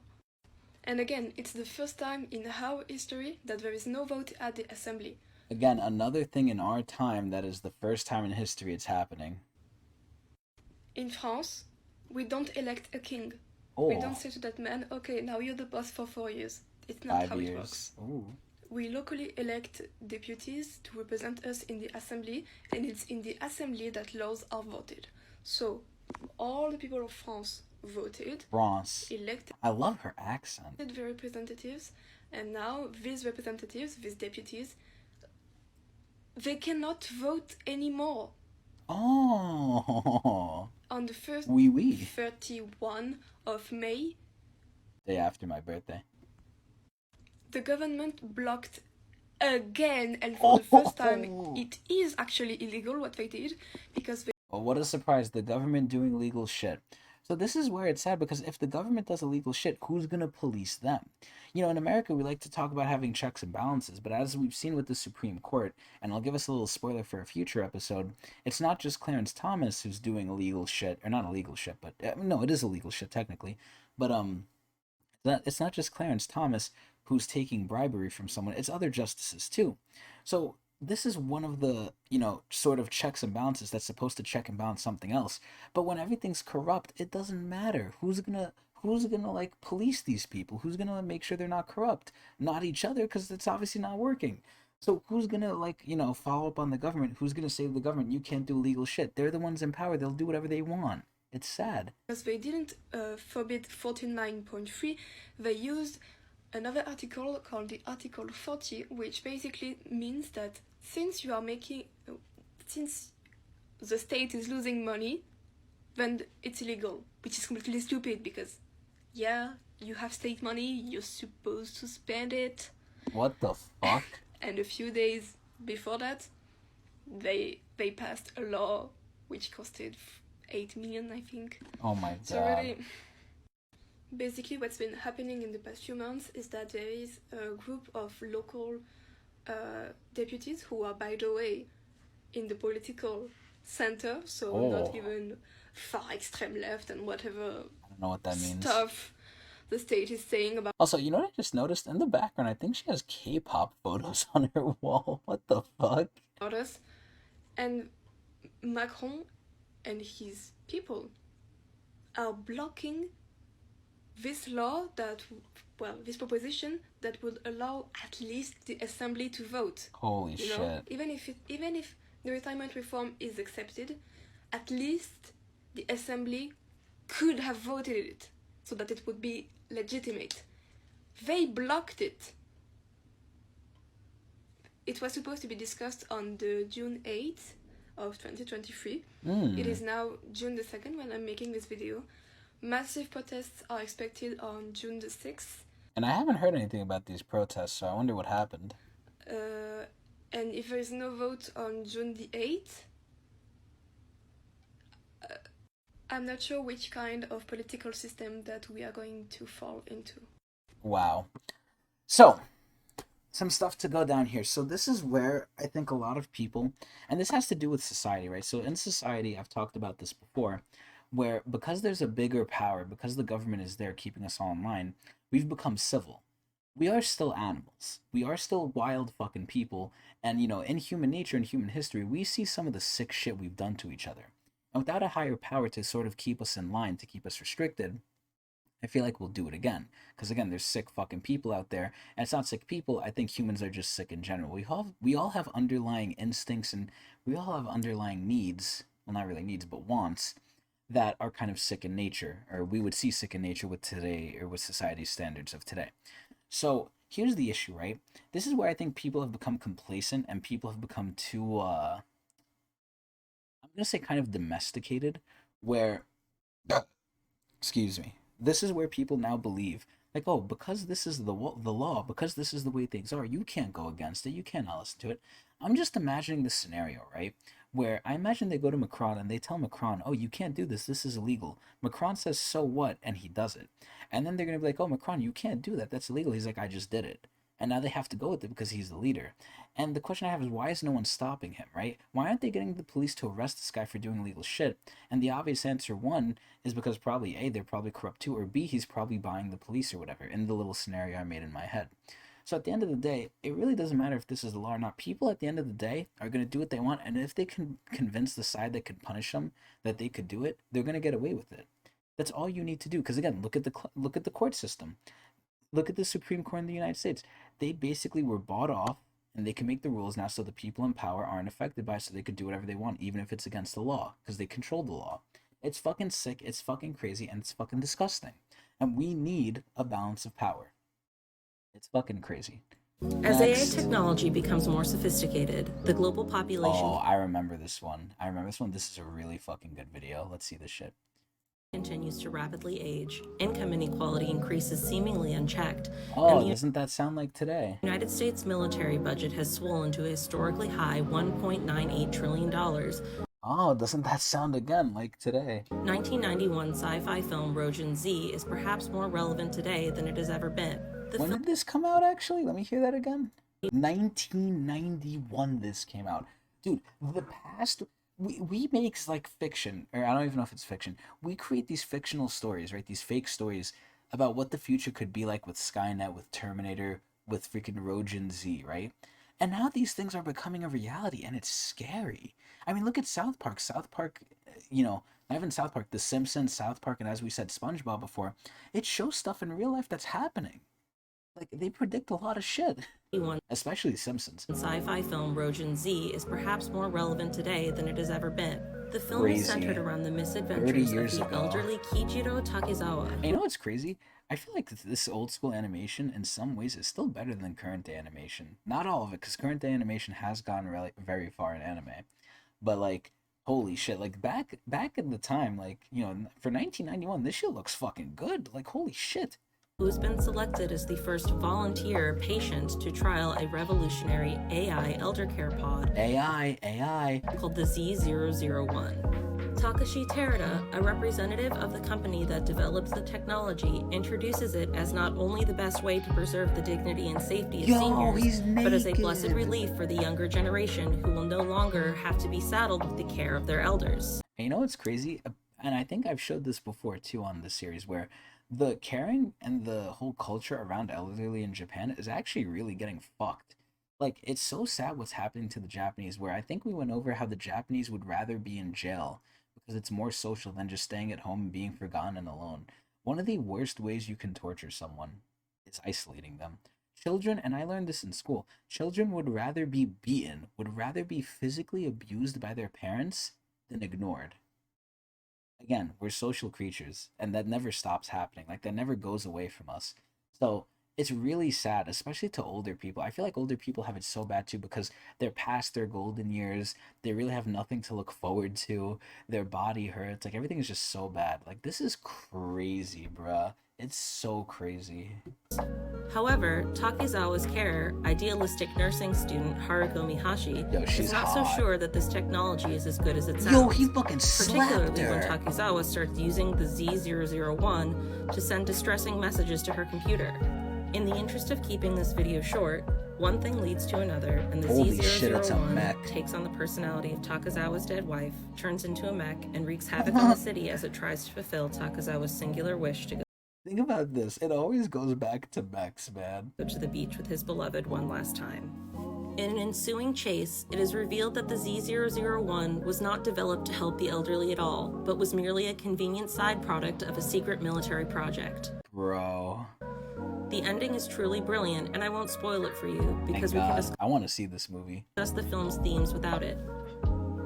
[SPEAKER 2] And again, it's the first time in our history that there is no vote at the assembly.
[SPEAKER 1] Again, another thing in our time that is the first time in history it's happening.
[SPEAKER 2] In France, we don't elect a king.
[SPEAKER 1] Oh.
[SPEAKER 2] We don't say to that man, okay, now you're the boss for 4 years. It's not
[SPEAKER 1] 5
[SPEAKER 2] how
[SPEAKER 1] years.
[SPEAKER 2] It works.
[SPEAKER 1] Ooh.
[SPEAKER 2] We locally elect deputies to represent us in the assembly, and it's in the assembly that laws are voted. So, all the people of France voted.
[SPEAKER 1] France.
[SPEAKER 2] Elected.
[SPEAKER 1] I love her accent.
[SPEAKER 2] The representatives, and now these representatives, these deputies, they cannot vote anymore.
[SPEAKER 1] Oh.
[SPEAKER 2] On the first 31 of May.
[SPEAKER 1] Day after my birthday.
[SPEAKER 2] The government blocked again, and for the first time, it is actually illegal what they did, because they...
[SPEAKER 1] Well, what a surprise, the government doing legal shit. So this is where it's sad, because if the government does illegal shit, who's gonna police them? In America, we like to talk about having checks and balances, but as we've seen with the Supreme Court, and I'll give us a little spoiler for a future episode, it's not just Clarence Thomas who's doing illegal shit, or not illegal shit, but no, it is illegal shit technically, but it's not just Clarence Thomas who's taking bribery from someone, it's other justices too. So this is one of the, sort of checks and balances that's supposed to check and balance something else. But when everything's corrupt, it doesn't matter. Who's gonna like police these people? Who's gonna make sure they're not corrupt? Not each other, because it's obviously not working. So who's gonna follow up on the government? Who's gonna say to the government, you can't do illegal shit? They're the ones in power. They'll do whatever they want. It's sad.
[SPEAKER 2] Because they didn't forbid 49.3, they used another article called the Article 40, which basically means that since the state is losing money, then it's illegal, which is completely stupid because, yeah, you have state money, you're supposed to spend it.
[SPEAKER 1] What the fuck?
[SPEAKER 2] And a few days before that, they passed a law which costed 8 million, I think.
[SPEAKER 1] Oh my god.
[SPEAKER 2] So really, basically what's been happening in the past few months is that there is a group of local deputies who are, by the way, in the political center, so not even far extreme left and whatever
[SPEAKER 1] I don't know what that means.
[SPEAKER 2] Stuff the state is saying about...
[SPEAKER 1] Also, you know what I just noticed? In the background, I think she has K-pop photos on her wall. What the fuck?
[SPEAKER 2] Us. And Macron and his people are blocking this law that, this proposition that would allow at least the assembly to vote.
[SPEAKER 1] Holy shit.
[SPEAKER 2] Even if the retirement reform is accepted, at least the assembly could have voted it so that it would be legitimate. They blocked it. It was supposed to be discussed on the June 8th of 2023. It is now June the 2nd when I'm making this video. Massive protests are expected on June the 6th.
[SPEAKER 1] And I haven't heard anything about these protests, so I wonder what happened.
[SPEAKER 2] And if there is no vote on June the 8th, I'm not sure which kind of political system that we are going to fall into.
[SPEAKER 1] Wow. So, some stuff to go down here. So this is where I think a lot of people, and this has to do with society, right? So in society, I've talked about this before, where because there's a bigger power, because the government is there keeping us all in line, we've become civil. We are still animals. We are still wild fucking people. And, in human nature and human history, we see some of the sick shit we've done to each other. And without a higher power to sort of keep us in line, to keep us restricted, I feel like we'll do it again. Because again, there's sick fucking people out there. And it's not sick people. I think humans are just sick in general. We all have underlying instincts and we all have underlying needs. Well, not really needs, but wants that are kind of sick in nature. Or we would see sick in nature with today or with society's standards of today. So here's the issue, right? This is where I think people have become complacent and people have become too, I'm going to say kind of domesticated, where, excuse me, this is where people now believe, like, oh, because this is the law, because this is the way things are, you can't go against it, you cannot listen to it. I'm just imagining this scenario, right? Where I imagine they go to Macron and they tell Macron, oh, you can't do this, this is illegal. Macron says, so what? And he does it. And then they're going to be like, oh, Macron, you can't do that, that's illegal. He's like, I just did it. And now they have to go with it because he's the leader. And the question I have is, why is no one stopping him, right? Why aren't they getting the police to arrest this guy for doing illegal shit? And the obvious answer, one, is because probably A, they're probably corrupt too, or B, he's probably buying the police or whatever, in the little scenario I made in my head. So at the end of the day, it really doesn't matter if this is the law or not. People at the end of the day are going to do what they want, and if they can convince the side that could punish them that they could do it, they're going to get away with it. That's all you need to do. Because again, look at the court system. Look at the Supreme Court in the United States. They basically were bought off, and they can make the rules now so the people in power aren't affected by it, so they could do whatever they want, even if it's against the law, because they control the law. It's fucking sick, it's fucking crazy, and it's fucking disgusting. And we need a balance of power. It's fucking crazy.
[SPEAKER 3] As AI technology becomes more sophisticated, the global population...
[SPEAKER 1] Oh, I remember this one. This is a really fucking good video. Let's see this shit.
[SPEAKER 3] ...continues to rapidly age, income inequality increases seemingly unchecked.
[SPEAKER 1] Oh, doesn't that sound like today?
[SPEAKER 3] The United States military budget has swollen to a historically high $1.98 trillion.
[SPEAKER 1] Oh, doesn't that sound again like today?
[SPEAKER 3] 1991 sci-fi film Rojan Z is perhaps more relevant today than it has ever been.
[SPEAKER 1] When did this come out, actually? Let me hear that again. 1991 this came out. Dude, the past... We make like fiction, or I don't even know if it's fiction. We create these fictional stories, right? These fake stories about what the future could be like with Skynet, with Terminator, with freaking Rojan Z, right? And now these things are becoming a reality, and it's scary. I mean, look at South Park. South Park, you know, not even South Park, The Simpsons, South Park, and as we said, SpongeBob before, it shows stuff in real life that's happening. Like, they predict a lot of shit. Especially Simpsons.
[SPEAKER 3] Sci-fi film Rojan Z is perhaps more relevant today than it has ever been. The film is centered around the misadventures of the elderly Kiichiro Takezawa.
[SPEAKER 1] And you know what's crazy? I feel like this old school animation in some ways is still better than current day animation. Not all of it, because current day animation has gone really, very far in anime. But like, holy shit, like back in the time, like, you know, for 1991, this shit looks fucking good. Like, holy shit.
[SPEAKER 3] Who's been selected as the first volunteer patient to trial a revolutionary AI elder care pod.
[SPEAKER 1] AI.
[SPEAKER 3] Called the Z001. Takashi Terada, a representative of the company that develops the technology, introduces it as not only the best way to preserve the dignity and safety of seniors, but as a blessed relief for the younger generation who will no longer have to be saddled with the care of their elders.
[SPEAKER 1] And you know what's crazy? And I think I've showed this before too on this series, where the caring and the whole culture around elderly in Japan is actually really getting fucked. Like, it's so sad what's happening to the Japanese, where I think we went over how the Japanese would rather be in jail because it's more social than just staying at home and being forgotten and alone. One of the worst ways you can torture someone is isolating them. Children, and I learned this in school, children would rather be beaten, would rather be physically abused by their parents than ignored. Again, we're social creatures, and that never stops happening. Like, that never goes away from us. So it's really sad, especially to older people. I feel like older people have it so bad too, because they're past their golden years. They really have nothing to look forward to. Their body hurts. Like, everything is just so bad. Like, this is crazy, bruh. It's so crazy.
[SPEAKER 3] However, Takezawa's carer, idealistic nursing student Haruko Mihashi, is not so sure that this technology is as good as it sounds.
[SPEAKER 1] Yo, he fucking slapped her.
[SPEAKER 3] Particularly when Takezawa starts using the Z001 to send distressing messages to her computer. In the interest of keeping this video short, one thing leads to another, and the Z001 takes on the personality of Takezawa's dead wife, turns into a mech, and wreaks havoc on the city as it tries to fulfill Takezawa's singular wish to go.
[SPEAKER 1] Think about this. It always goes back to mechs, man.
[SPEAKER 3] Go to the beach with his beloved one last time. In an ensuing chase, it is revealed that the Z001 was not developed to help the elderly at all, but was merely a convenient side product of a secret military project.
[SPEAKER 1] Bro.
[SPEAKER 3] The ending is truly brilliant, and I won't spoil it for you because
[SPEAKER 1] I want to see this movie.
[SPEAKER 3] Discuss the film's themes without it.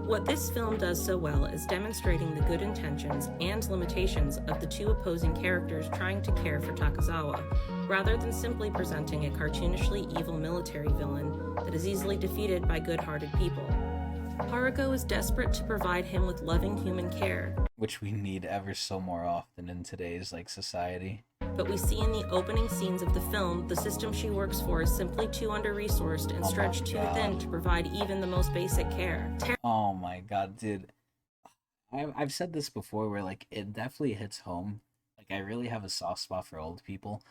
[SPEAKER 3] What this film does so well is demonstrating the good intentions and limitations of the two opposing characters trying to care for Takazawa, rather than simply presenting a cartoonishly evil military villain that is easily defeated by good-hearted people. Haruko is desperate to provide him with loving human care,
[SPEAKER 1] which we need ever so more often in today's society.
[SPEAKER 3] But we see in the opening scenes of the film the system she works for is simply too under-resourced and stretched too thin to provide even the most basic care.
[SPEAKER 1] Oh my god, dude. I've said this before where it definitely hits home. I really have a soft spot for old people,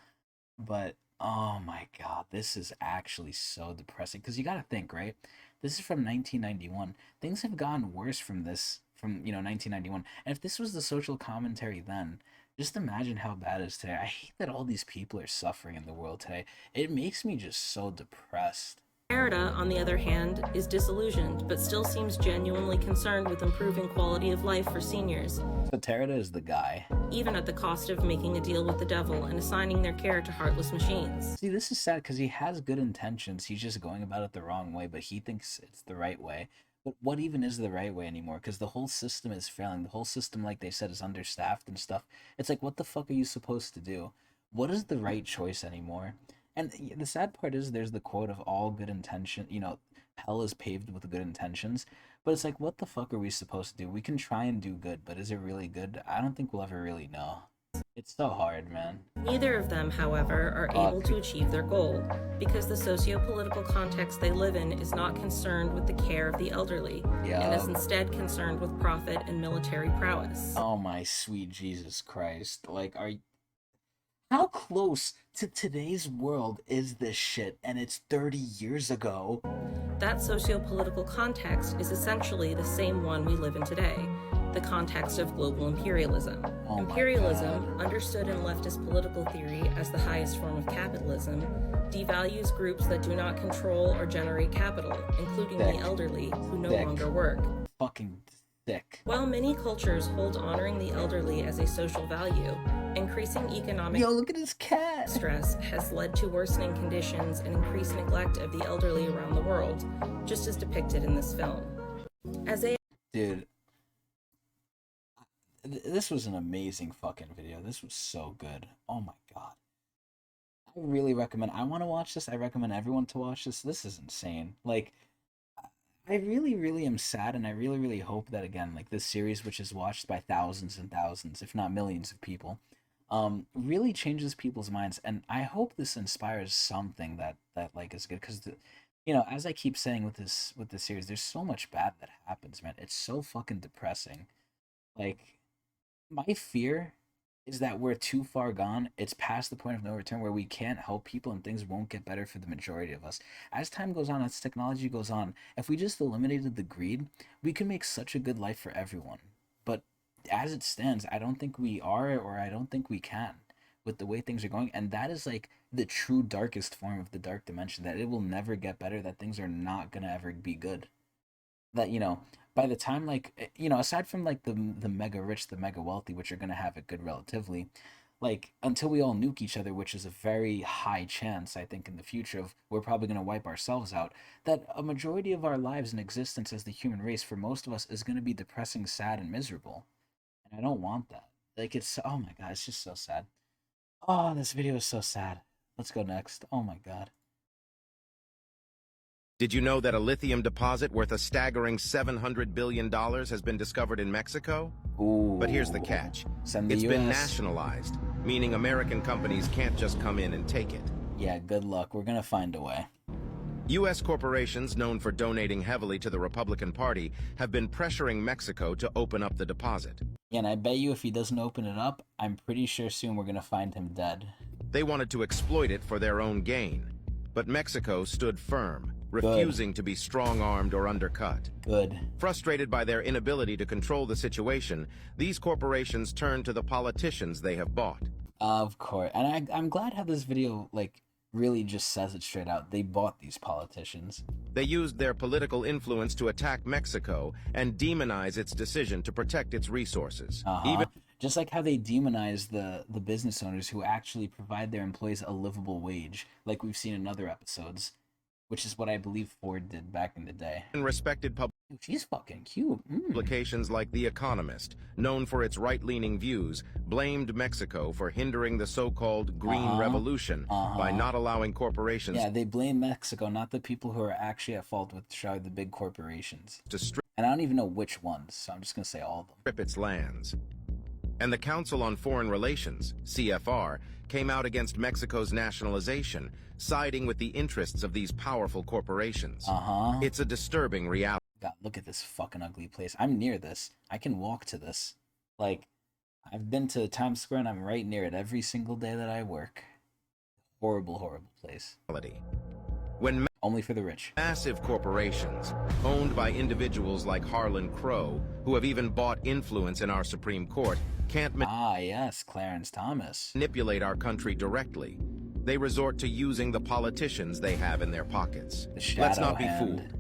[SPEAKER 1] but oh my god, this is actually so depressing because you gotta think, right? This is from 1991. Things have gotten worse from 1991. And if this was the social commentary then, just imagine how bad it is today. I hate that all these people are suffering in the world today. It makes me just so depressed.
[SPEAKER 3] Terada, on the other hand, is disillusioned, but still seems genuinely concerned with improving quality of life for seniors.
[SPEAKER 1] So Terada is the guy.
[SPEAKER 3] Even at the cost of making a deal with the devil and assigning their care to heartless machines.
[SPEAKER 1] See, this is sad because he has good intentions. He's just going about it the wrong way, but he thinks it's the right way. But what even is the right way anymore? Because the whole system is failing. The whole system, like they said, is understaffed and stuff. It's what the fuck are you supposed to do? What is the right choice anymore? And the sad part is there's the quote of all good intention, hell is paved with good intentions. But it's what the fuck are we supposed to do? We can try and do good, but is it really good? I don't think we'll ever really know. It's so hard, man.
[SPEAKER 3] Neither of them, however, are able to achieve their goal, because the socio-political context they live in is not concerned with the care of the elderly, and is instead concerned with profit and military prowess.
[SPEAKER 1] Oh my sweet Jesus Christ. How close to today's world is this shit, and it's 30 years ago?
[SPEAKER 3] That socio-political context is essentially the same one we live in today, the context of global imperialism. Imperialism, understood in leftist political theory as the highest form of capitalism, devalues groups that do not control or generate capital, including the elderly, who no longer work.
[SPEAKER 1] Fucking thick.
[SPEAKER 3] While many cultures hold honoring the elderly as a social value, increasing economic
[SPEAKER 1] look at his cat.
[SPEAKER 3] Stress has led to worsening conditions and increased neglect of the elderly around the world, just as depicted in this film.
[SPEAKER 1] Dude, this was an amazing fucking video. This was so good. Oh my god. I really recommend. I want to watch this. I recommend everyone to watch this. This is insane. I really, really am sad, and I really, really hope that, again, this series, which is watched by thousands and thousands, if not millions of people, really changes people's minds. And I hope this inspires something that is good, because as I keep saying with this series, there's so much bad that happens, man. It's so fucking depressing. My fear is that we're too far gone. It's past the point of no return where we can't help people and things won't get better for the majority of us. As time goes on, as technology goes on, if we just eliminated the greed, we can make such a good life for everyone. But as it stands, I don't think we are, or I don't think we can, with the way things are going. And that is the true darkest form of the dark dimension, that it will never get better, that things are not gonna ever be good. That, by the time aside from the mega rich, the mega wealthy, which are going to have it good relatively, until we all nuke each other, which is a very high chance, I think, in the future, of we're probably going to wipe ourselves out, that a majority of our lives and existence as the human race, for most of us, is going to be depressing, sad, and miserable. And I don't want that. It's, oh my god, it's just so sad. Oh, this video is so sad. Let's go next. Oh my god.
[SPEAKER 4] Did you know that a lithium deposit worth a staggering $700 billion has been discovered in Mexico?
[SPEAKER 1] Ooh.
[SPEAKER 4] But here's the catch.
[SPEAKER 1] It's
[SPEAKER 4] been nationalized, meaning American companies can't just come in and take it.
[SPEAKER 1] Yeah, good luck. We're gonna find a way.
[SPEAKER 4] U.S. corporations known for donating heavily to the Republican Party have been pressuring Mexico to open up the deposit.
[SPEAKER 1] Yeah, and I bet you if he doesn't open it up, I'm pretty sure soon we're gonna find him dead.
[SPEAKER 4] They wanted to exploit it for their own gain, but Mexico stood firm, refusing to be strong-armed or undercut.
[SPEAKER 1] Good.
[SPEAKER 4] Frustrated by their inability to control the situation, these corporations turn to the politicians they have bought.
[SPEAKER 1] Of course. And I'm glad how this video, really just says it straight out. They bought these politicians.
[SPEAKER 4] They used their political influence to attack Mexico and demonize its decision to protect its resources. Even
[SPEAKER 1] just like how they demonize the business owners who actually provide their employees a livable wage, like we've seen in other episodes, which is what I believe Ford did back in the day.
[SPEAKER 4] Respected
[SPEAKER 1] she's fucking cute.
[SPEAKER 4] Publications like The Economist, known for its right-leaning views, blamed Mexico for hindering the so-called Green Revolution by not allowing corporations.
[SPEAKER 1] Yeah, they blame Mexico, not the people who are actually at fault, which are the big corporations. And I don't even know which ones, so I'm just going to say all of them.
[SPEAKER 4] Strip its lands. And the Council on Foreign Relations, CFR, came out against Mexico's nationalization, siding with the interests of these powerful corporations. It's a disturbing reality.
[SPEAKER 1] God, look at this fucking ugly place. I'm near this. I can walk to this. Like, I've been to Times Square and I'm right near it every single day that I work. Horrible, horrible place.
[SPEAKER 4] When
[SPEAKER 1] only for the rich.
[SPEAKER 4] Massive corporations, owned by individuals like Harlan Crow, who have even bought influence in our Supreme Court, can't
[SPEAKER 1] yes, Clarence Thomas.
[SPEAKER 4] Manipulate our country directly. They resort to using the politicians they have in their pockets. Let's not be fooled.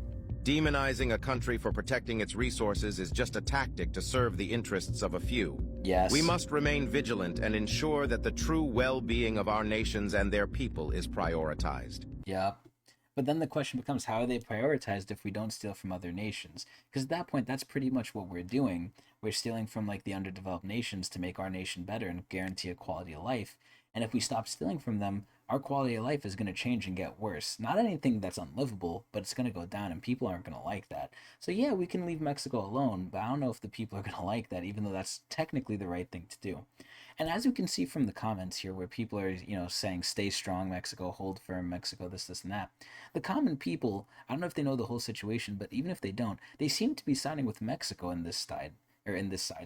[SPEAKER 4] Demonizing a country for protecting its resources is just a tactic to serve the interests of a few.
[SPEAKER 1] Yes.
[SPEAKER 4] We must remain vigilant and ensure that the true well-being of our nations and their people is prioritized.
[SPEAKER 1] Yep. But then the question becomes, how are they prioritized if we don't steal from other nations? Because at that point, that's pretty much what we're doing. We're stealing from like the underdeveloped nations to make our nation better and guarantee a quality of life. And if we stop stealing from them, our quality of life is going to change and get worse. Not anything that's unlivable, but it's going to go down, and people aren't going to like that. So yeah, we can leave Mexico alone, but I don't know if the people are going to like that, even though that's technically the right thing to do. And as you can see from the comments here, where people are, saying, stay strong, Mexico, hold firm, Mexico, this, and that. The common people, I don't know if they know the whole situation, but even if they don't, they seem to be siding with Mexico in this side.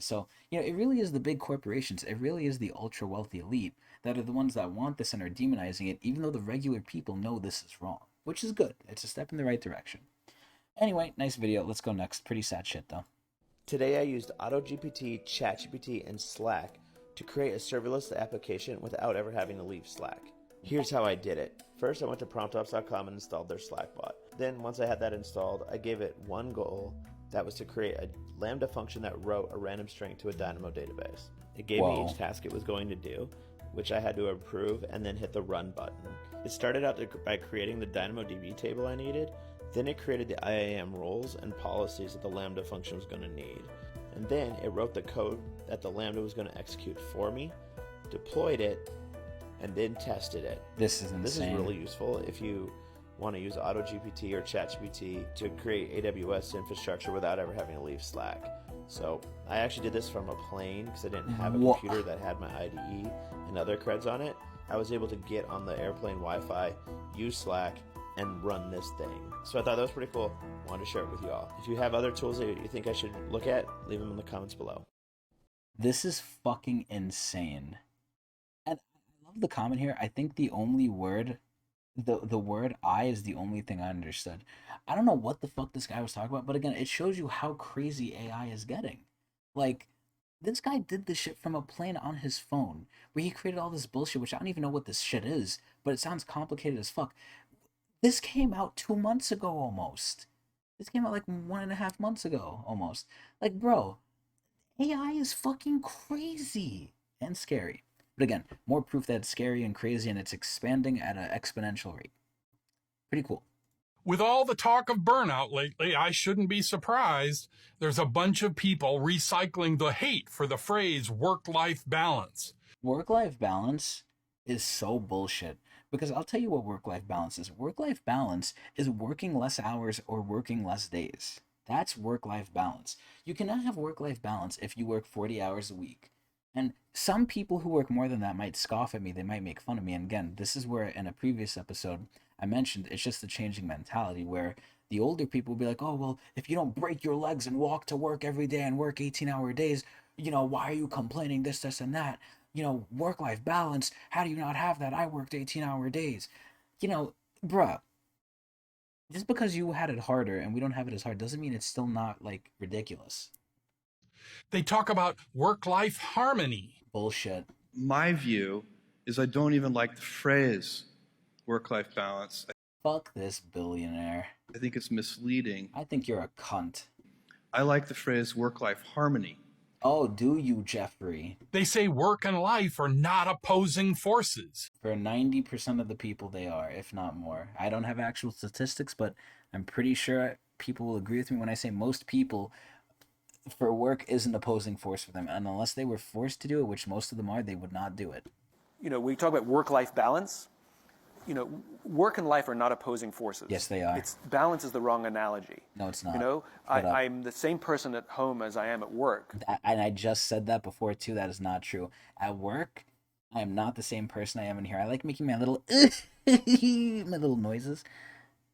[SPEAKER 1] So, it really is the big corporations. It really is the ultra wealthy elite that are the ones that want this and are demonizing it, even though the regular people know this is wrong, which is good. It's a step in the right direction. Anyway, nice video. Let's go next. Pretty sad shit, though.
[SPEAKER 5] Today I used AutoGPT, ChatGPT, and Slack to create a serverless application without ever having to leave Slack. Here's how I did it. First, I went to promptops.com and installed their Slack bot. Then, once I had that installed, I gave it one goal. That was to create a Lambda function that wrote a random string to a Dynamo database. It gave me each task it was going to do, which I had to approve and then hit the run button. It started out by creating the DynamoDB table I needed, then it created the IAM roles and policies that the Lambda function was going to need. And then it wrote the code that the Lambda was going to execute for me, deployed it, and then tested it.
[SPEAKER 1] This is insane.
[SPEAKER 5] This is really useful if you want to use AutoGPT or ChatGPT to create AWS infrastructure without ever having to leave Slack. So I actually did this from a plane because I didn't have a computer that had my IDE and other creds on it. I was able to get on the airplane Wi-Fi, use Slack, and run this thing. So I thought that was pretty cool. Wanted to share it with you all. If you have other tools that you think I should look at, leave them in the comments below.
[SPEAKER 1] This is fucking insane. And I love the comment here. I think the only word, the word I is the only thing I understood. I don't know what the fuck this guy was talking about, but again, it shows you how crazy AI is getting. Like, this guy did this shit from a plane on his phone, where he created all this bullshit, which I don't even know what this shit is, but it sounds complicated as fuck. This came out 2 months ago almost. This came out like 1.5 months ago almost. Like, bro, AI is fucking crazy and scary. But again, more proof that it's scary and crazy, and it's expanding at an exponential rate. Pretty cool.
[SPEAKER 22] With all the talk of burnout lately, I shouldn't be surprised there's a bunch of people recycling the hate for the phrase work-life balance.
[SPEAKER 1] Work-life balance is so bullshit. Because I'll tell you what work-life balance is. Work-life balance is working less hours or working less days. That's work-life balance. You cannot have work-life balance if you work 40 hours a week. And some people who work more than that might scoff at me. They might make fun of me. And again, this is where in a previous episode I mentioned it's just a changing mentality where the older people will be like, oh, well, if you don't break your legs and walk to work every day and work 18-hour days, why are you complaining this, and that? Work-life balance, how do you not have that? I worked 18-hour days. Bruh, just because you had it harder and we don't have it as hard doesn't mean it's still not, like, ridiculous.
[SPEAKER 22] They talk about work-life harmony.
[SPEAKER 1] Bullshit.
[SPEAKER 23] My view is I don't even like the phrase
[SPEAKER 8] work-life balance.
[SPEAKER 1] Fuck this billionaire.
[SPEAKER 8] I think it's misleading.
[SPEAKER 1] I think you're a cunt.
[SPEAKER 8] I like the phrase work-life harmony.
[SPEAKER 1] Oh, do you, Jeffrey?
[SPEAKER 22] They say work and life are not opposing forces.
[SPEAKER 1] For 90% of the people, they are, if not more. I don't have actual statistics, but I'm pretty sure people will agree with me when I say most people, for work is an opposing force for them. And unless they were forced to do it, which most of them are, they would not do it.
[SPEAKER 11] You know, we talk about work-life balance. You know, work and life are not opposing forces.
[SPEAKER 1] Yes, they are.
[SPEAKER 11] Balance is the wrong analogy.
[SPEAKER 1] No, it's not.
[SPEAKER 11] You know, I'm the same person at home as I am at work.
[SPEAKER 1] And I just said that before, too. That is not true. At work, I am not the same person I am in here. I like making my little my little noises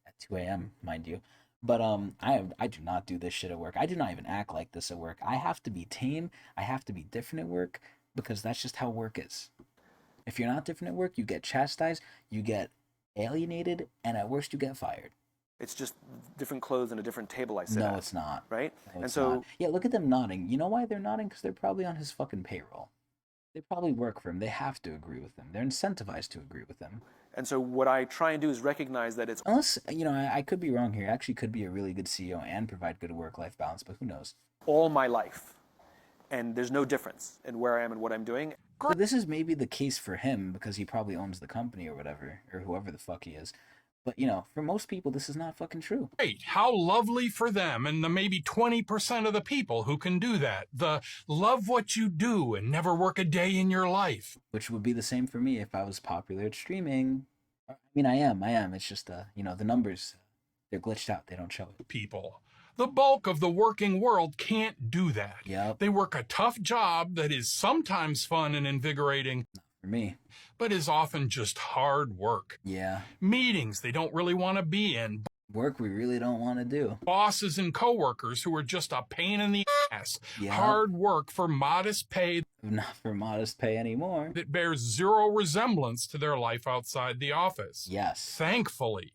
[SPEAKER 1] at 2 a.m., mind you. But I do not do this shit at work. I do not even act like this at work. I have to be tame. I have to be different at work because that's just how work is. If you're not different at work, you get chastised, you get alienated, and at worst, you get fired.
[SPEAKER 11] It's just different clothes and a different table I sit at.
[SPEAKER 1] No, it's not.
[SPEAKER 11] Right?
[SPEAKER 1] No,
[SPEAKER 11] and so...
[SPEAKER 1] not. Yeah, look at them nodding. You know why they're nodding? Because they're probably on his fucking payroll. They probably work for him. They have to agree with him. They're incentivized to agree with him.
[SPEAKER 11] And so what I try and do is recognize that it's...
[SPEAKER 1] Unless, you know, I could be wrong here. I actually could be a really good CEO and provide good work-life balance, but who knows?
[SPEAKER 11] All my life. And there's no difference in where I am and what I'm doing.
[SPEAKER 1] So this is maybe the case for him because he probably owns the company or whatever, or whoever the fuck he is. But, you know, for most people, this is not fucking true.
[SPEAKER 22] Great. How lovely for them and the maybe 20% of the people who can do that. The love what you do and never work a day in your life.
[SPEAKER 1] Which would be the same for me if I was popular at streaming. I mean, I am. It's just, you know, the numbers, they're glitched out. They don't show it.
[SPEAKER 22] People. The bulk of the working world can't do that.
[SPEAKER 1] Yep.
[SPEAKER 22] They work a tough job that is sometimes fun and invigorating.
[SPEAKER 1] Not for me.
[SPEAKER 22] But is often just hard work.
[SPEAKER 1] Yeah.
[SPEAKER 22] Meetings they don't really want to be in.
[SPEAKER 1] Work we really don't want to do.
[SPEAKER 22] Bosses and coworkers who are just a pain in the ass. Yep. Hard work for modest pay.
[SPEAKER 1] Not for modest pay anymore.
[SPEAKER 22] That bears zero resemblance to their life outside the office.
[SPEAKER 1] Yes.
[SPEAKER 22] Thankfully.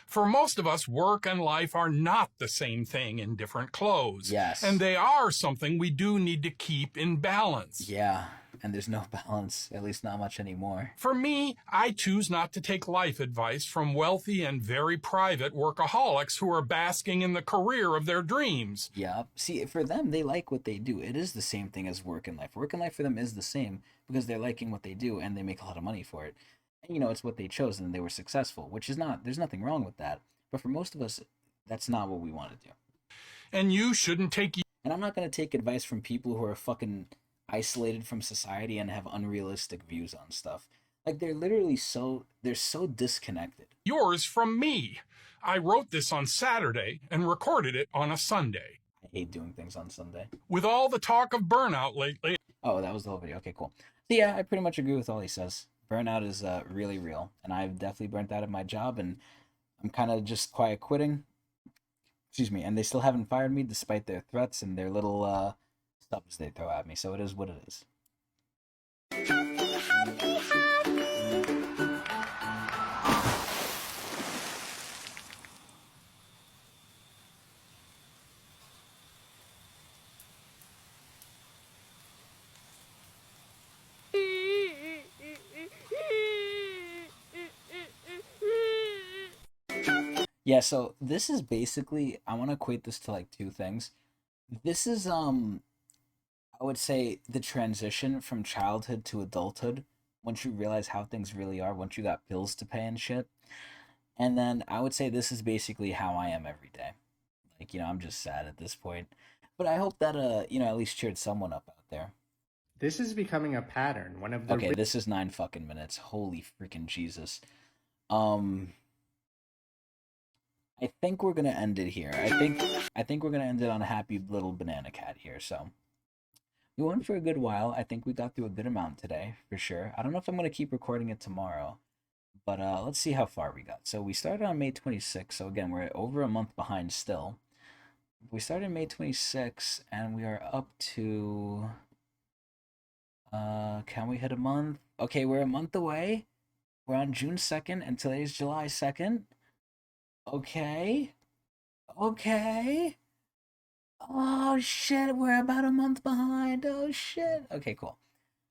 [SPEAKER 22] For most of us, work and life are not the same thing in different clothes.
[SPEAKER 1] Yes.
[SPEAKER 22] And they are something we do need to keep in balance.
[SPEAKER 1] Yeah. And there's no balance, at least not much anymore.
[SPEAKER 22] For me, I choose not to take life advice from wealthy and very private workaholics who are basking in the career of their dreams.
[SPEAKER 1] Yeah. See, for them, they like what they do. It is the same thing as work and life. Work and life for them is the same because they're liking what they do and they make a lot of money for it. And, you know, it's what they chose and they were successful, which is not, there's nothing wrong with that. But for most of us, that's not what we want to do.
[SPEAKER 22] And you shouldn't take...
[SPEAKER 1] And I'm not going to take advice from people who are fucking isolated from society and have unrealistic views on stuff. Like, they're literally they're so disconnected.
[SPEAKER 22] Yours from me. I wrote this on Saturday and recorded it on a Sunday.
[SPEAKER 1] I hate doing things on Sunday.
[SPEAKER 22] With all the talk of burnout lately...
[SPEAKER 1] Oh, that was the whole video. Okay, cool. So yeah, I pretty much agree with all he says. Burnout is really real, and I've definitely burnt out of my job, and I'm kind of just quiet quitting. Excuse me, and they still haven't fired me despite their threats and their little stubs they throw at me, so it is what it is. Yeah, so this is basically, I want to equate this to like two things. This is, I would say the transition from childhood to adulthood, once you realize how things really are, once you got bills to pay and shit. And then I would say this is basically how I am every day. Like, you know, I'm just sad at this point. But I hope that, you know, at least cheered someone up out there.
[SPEAKER 23] This is becoming a pattern. One of the
[SPEAKER 1] Okay, this is 9 fucking minutes. Holy freaking Jesus. I think we're gonna end it here. I think we're gonna end it on a happy little banana cat here. So we went for a good while. I think we got through a good amount today for sure. I don't know if I'm gonna keep recording it tomorrow, but let's see how far we got. So we started on May 26th. So again, we're over a month behind still. We started May 26th, and we are up to. Can we hit a month? Okay, we're a month away. We're on June 2nd, and today's July 2nd. Okay. Oh, shit. We're about a month behind. Oh, shit. Okay, cool. All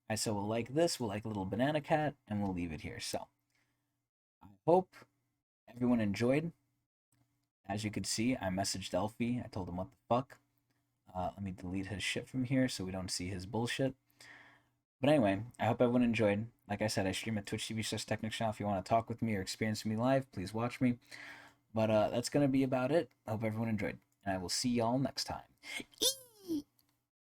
[SPEAKER 1] right, so we'll like this. We'll like a little banana cat, and we'll leave it here. So I hope everyone enjoyed. As you could see, I messaged Elfie. I told him what the fuck. Let me delete his shit from here so we don't see his bullshit. But anyway, I hope everyone enjoyed. Like I said, I stream at twitch.tv/Tecnics channel. If you want to talk with me or experience me live, please watch me. But that's going to be about it. I hope everyone enjoyed. And I will see y'all next time.